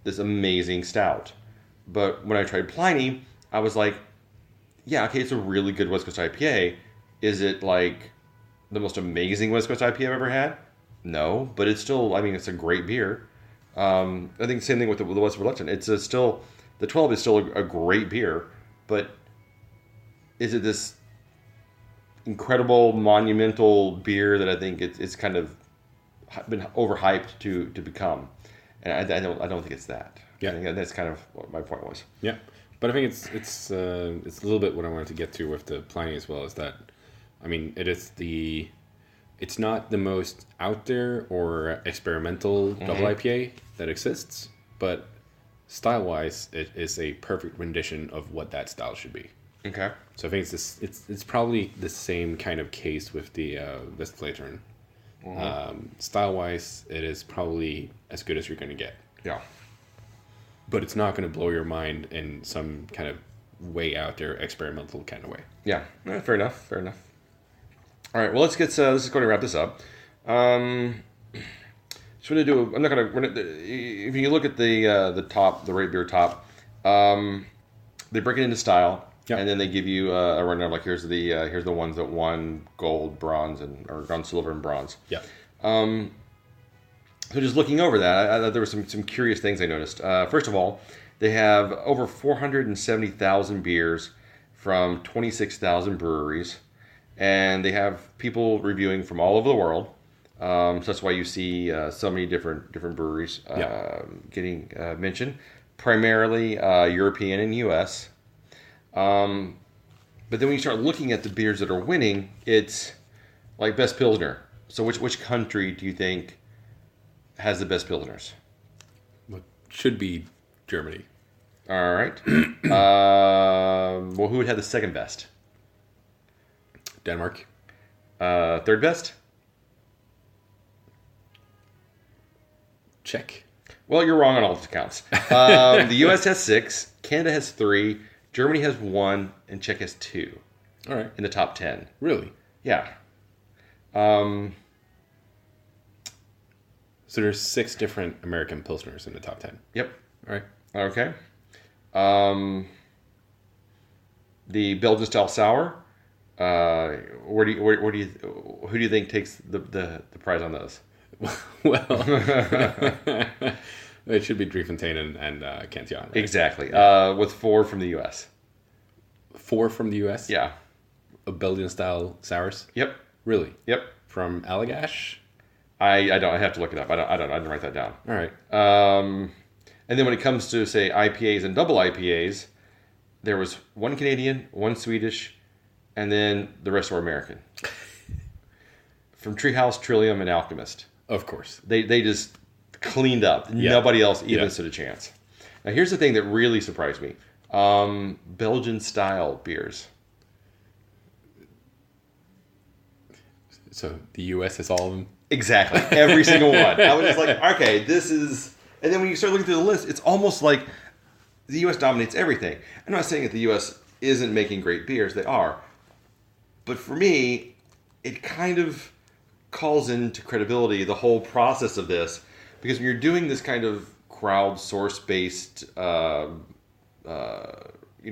this amazing stout. But when I tried Pliny, I was like, yeah, okay, it's a really good West Coast IPA. Is it like the most amazing West Coast IPA I've ever had? No, but it's still, it's a great beer. I think the same thing with the West Verletten. The 12 is still a great beer, but is it this incredible, monumental beer that I think it's kind of been overhyped to become, and I don't think it's that. Yeah, I think that's kind of what my point was. Yeah, but I think it's a little bit what I wanted to get to with the planning as well, is that, I mean, it's not the most out there or experimental double IPA that exists, but style-wise, it is a perfect rendition of what that style should be. Okay. So I think it's probably the same kind of case with the Westflattern. Style-wise, it is probably as good as you're going to get. Yeah. But it's not going to blow your mind in some kind of way out there, experimental kind of way. Yeah. Fair enough. All right. Well, let's go ahead and wrap this up. Just going to do. I'm not going to. If you look at the top, the rate beer top, they break it into style, and then they give you a rundown. Like here's the ones that won gold, bronze, or gone silver and bronze. Yeah. So just looking over that, there were some curious things I noticed. First of all, they have over 470,000 beers from 26,000 breweries, and they have people reviewing from all over the world. So that's why you see so many different breweries getting mentioned, primarily European and U.S. But then when you start looking at the beers that are winning, it's like best Pilsner. So which country do you think has the best Pilsners? Well, should be Germany. All right. Well, who would have the second best? Denmark. Third best? Czech. Well, you're wrong on all accounts. The U.S. has 6, Canada has 3, Germany has 1, and Czech has 2. All right. In the top 10. Really? Yeah. So there's 6 different American Pilsners in the top 10. Yep. All right. Okay. The Belgian style sour. Who do you think takes the prize on those? Well, it should be Driefontein and Cantillon. Right? Exactly. With 4 from the U.S. 4 from the U.S. Yeah. A Belgian style sours. Yep. Really? Yep. From Allagash. I don't. I have to look it up. I didn't write that down. All right. And then when it comes to say IPAs and double IPAs, there was 1 Canadian, 1 Swedish, and then the rest were American. From Treehouse, Trillium, and Alchemist. Of course. They just cleaned up. Yeah. Nobody else even stood a chance. Now here's the thing that really surprised me. Belgian style beers. So the U.S. has all of them? Exactly. Every single one. I was just like, okay, this is... And then when you start looking through the list, it's almost like the U.S. dominates everything. I'm not saying that the U.S. isn't making great beers. They are. But for me, it kind of calls into credibility the whole process of this. Because when you're doing this kind of crowdsource-based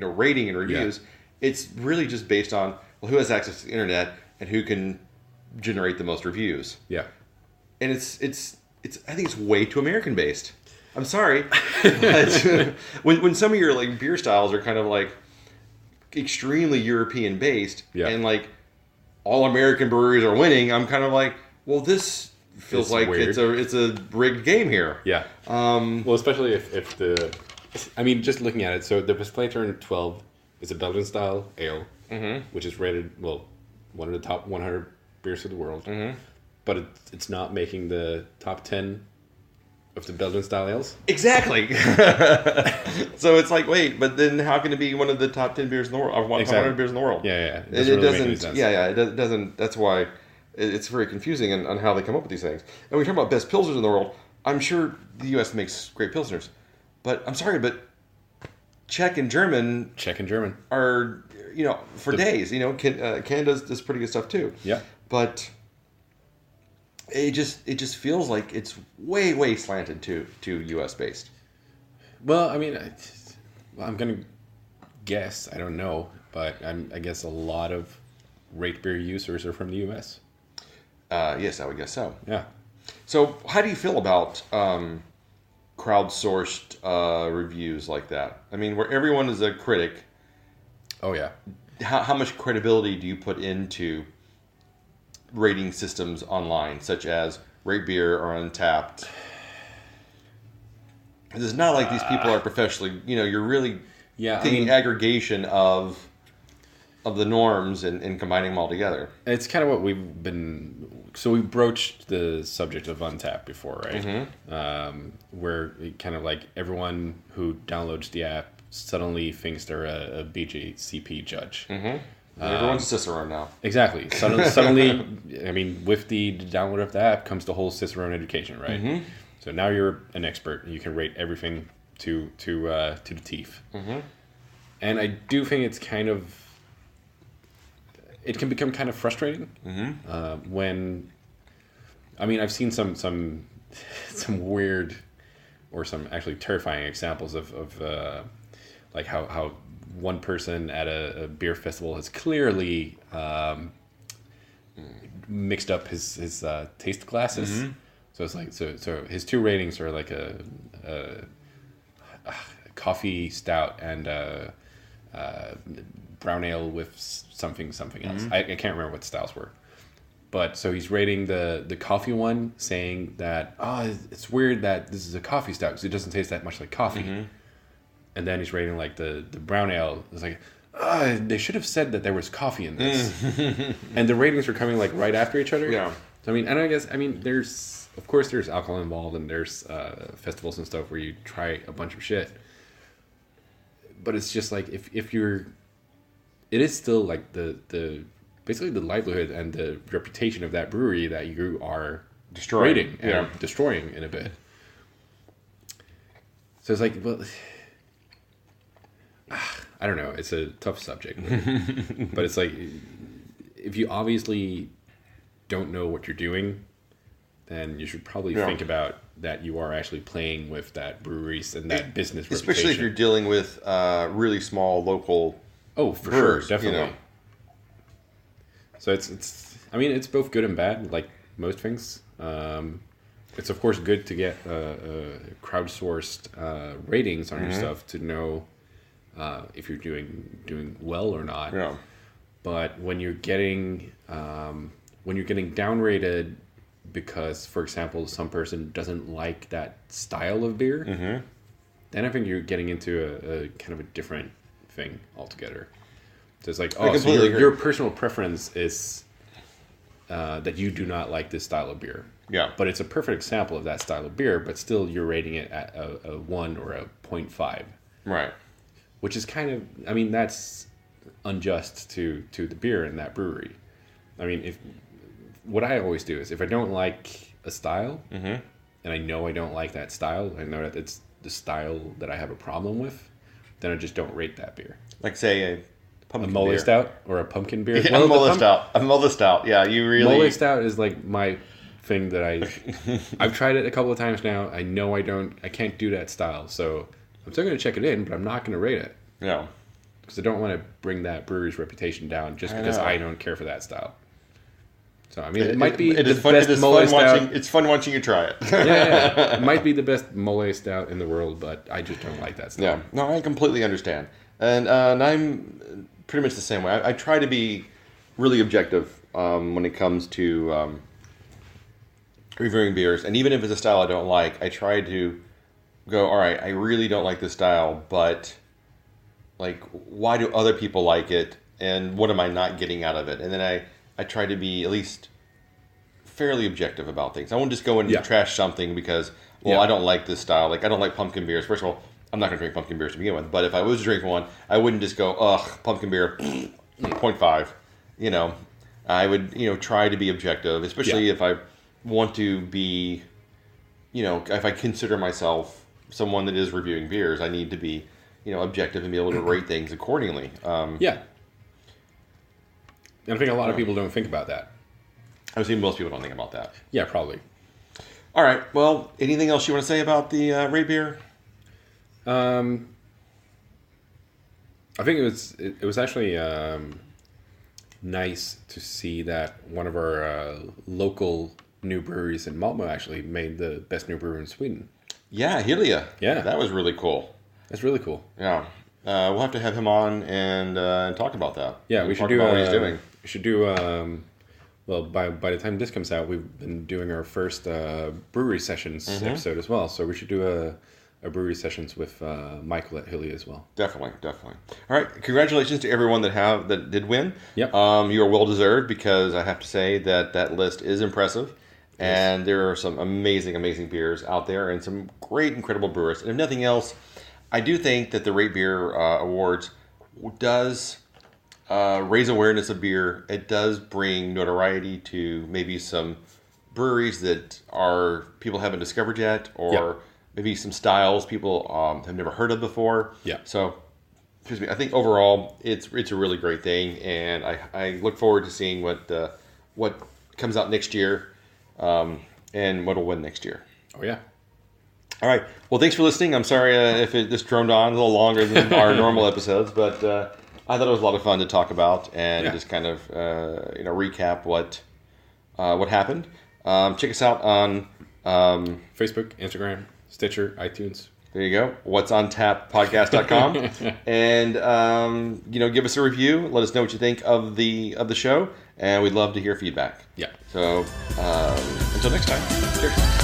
rating and reviews, it's really just based on, well, who has access to the internet and who can generate the most reviews. Yeah. And it's I think it's way too American based. I'm sorry. But when some of your like beer styles are kind of like extremely European based and like all American breweries are winning, I'm kind of like, well, this feels like weird. it's a rigged game here. Yeah. Well, especially if just looking at it, so the Westflattern 12 is a Belgian style ale, which is rated one of the top 100 beers of the world, but it's not making the top 10 of the Belgian style ales. Exactly. So it's like, wait, but then how can it be one of the top 10 beers in the world, or 100 beers in the world? Yeah. It doesn't make any sense. It doesn't. That's why it's very confusing on how they come up with these things. And we talk about best pilsners in the world. I'm sure the U.S. makes great pilsners, but I'm sorry, but Czech and German are for days. Canada does pretty good stuff too. Yeah. But it just feels like it's way slanted to U.S. based. Well, I mean, I'm gonna guess. I don't know, but I guess a lot of rate beer users are from the U.S. Yes, I would guess so. Yeah. So, how do you feel about crowdsourced reviews like that? I mean, where everyone is a critic. Oh yeah. how much credibility do you put into rating systems online, such as Rate Beer or Untapped? It's not like these people are professionally, you're really taking aggregation of the norms and combining them all together. It's kind of what we've been... So we broached the subject of Untapped before, right? Mm-hmm. Where it kind of like everyone who downloads the app suddenly thinks they're a BJCP judge. Mm-hmm. Everyone's Cicerone now. Exactly. Suddenly, I mean, with the download of the app comes the whole Cicerone education, right? Mm-hmm. So now you're an expert. You can rate everything to the teeth. Mm-hmm. And I do think it's kind of... It can become kind of frustrating when... I mean, I've seen some weird or some actually terrifying examples of like how one person at a beer festival has clearly mixed up his taste glasses. Mm-hmm. So it's like so his two ratings are like a coffee stout and brown ale with something else. Mm-hmm. I can't remember what the styles were. But so he's rating the coffee one, saying that it's weird that this is a coffee stout because it doesn't taste that much like coffee. Mm-hmm. And then he's rating like the brown ale. It's like they should have said that there was coffee in this. And the ratings were coming like right after each other. Yeah. So I mean, and I guess there's of course there's alcohol involved and there's festivals and stuff where you try a bunch of shit. But it's just like if you're, it is still like the basically the livelihood and the reputation of that brewery that you are destroying and destroying in a bit. So it's like, well, I don't know. It's a tough subject, but it's like if you obviously don't know what you're doing, then you should probably think about that you are actually playing with that breweries and that business reputation. Especially if you're dealing with really small local brewers, sure, definitely. So it's I mean, it's both good and bad, like most things. It's of course good to get crowdsourced ratings on your stuff to know if you're doing well or not. Yeah. But when you're getting downrated because, for example, some person doesn't like that style of beer, then I think you're getting into a kind of a different thing altogether. So it's like, so your personal preference is that you do not like this style of beer. Yeah. But it's a perfect example of that style of beer, but still you're rating it at a 1 or a 0.5. Right. Which is kind of, I mean, that's unjust to the beer in that brewery. I mean, what I always do is if I don't like a style, and I know I don't like that style, I know that it's the style that I have a problem with, then I just don't rate that beer. Like, say, a mole beer. Stout or a pumpkin beer. Yeah, a mole stout. Yeah, you really... Mole stout is like my thing that I've tried it a couple of times now. I know I can't do that style, so I'm still going to check it in, but I'm not going to rate it. Yeah. Because I don't want to bring that brewery's reputation down just because I don't care for that style. So, I mean, it might be the best mole stout. It's fun watching you try it. Yeah. It might be the best mole stout in the world, but I just don't like that style. Yeah. No, I completely understand. And I'm pretty much the same way. I try to be really objective when it comes to reviewing beers. And even if it's a style I don't like, I try to go, all right, I really don't like this style, but like, why do other people like it? And what am I not getting out of it? And then I try to be at least fairly objective about things. I won't just go and trash something because, I don't like this style. Like, I don't like pumpkin beers. First of all, I'm not going to drink pumpkin beers to begin with. But if I was to drink one, I wouldn't just go, pumpkin beer, 0.5. I would, try to be objective, especially if I want to be, if I consider myself someone that is reviewing beers, I need to be, objective and be able to rate things accordingly. And I think a lot of people don't think about that. I would say most people don't think about that. Yeah, probably. All right. Well, anything else you want to say about the rate beer? I think it was actually nice to see that one of our local new breweries in Malmö actually made the best new brewer in Sweden. Yeah, Helia. Yeah. That was really cool. That's really cool. Yeah. We'll have to have him on and talk about that. Yeah, we should talk do about what he's doing. We should do. Well, by the time this comes out, we've been doing our first brewery sessions episode as well. So we should do a brewery sessions with Michael at Hilly as well. Definitely. All right, congratulations to everyone that did win. Yep. You are well deserved, because I have to say that list is impressive, and there are some amazing beers out there, and some great, incredible brewers. And if nothing else, I do think that the Rate Beer Awards does raise awareness of beer. It does bring notoriety to maybe some breweries that people haven't discovered yet, or maybe some styles people have never heard of before. Yeah. So, excuse me. I think overall it's a really great thing, and I look forward to seeing what comes out next year, and what'll win next year. Oh yeah. All right. Well, thanks for listening. I'm sorry if this droned on a little longer than our normal episodes, but I thought it was a lot of fun to talk about and just kind of recap what happened. Check us out on Facebook, Instagram, Stitcher, iTunes. There you go. What's on tap podcast.com. And give us a review. Let us know what you think of the show, and we'd love to hear feedback. Yeah. So until next time. Cheers.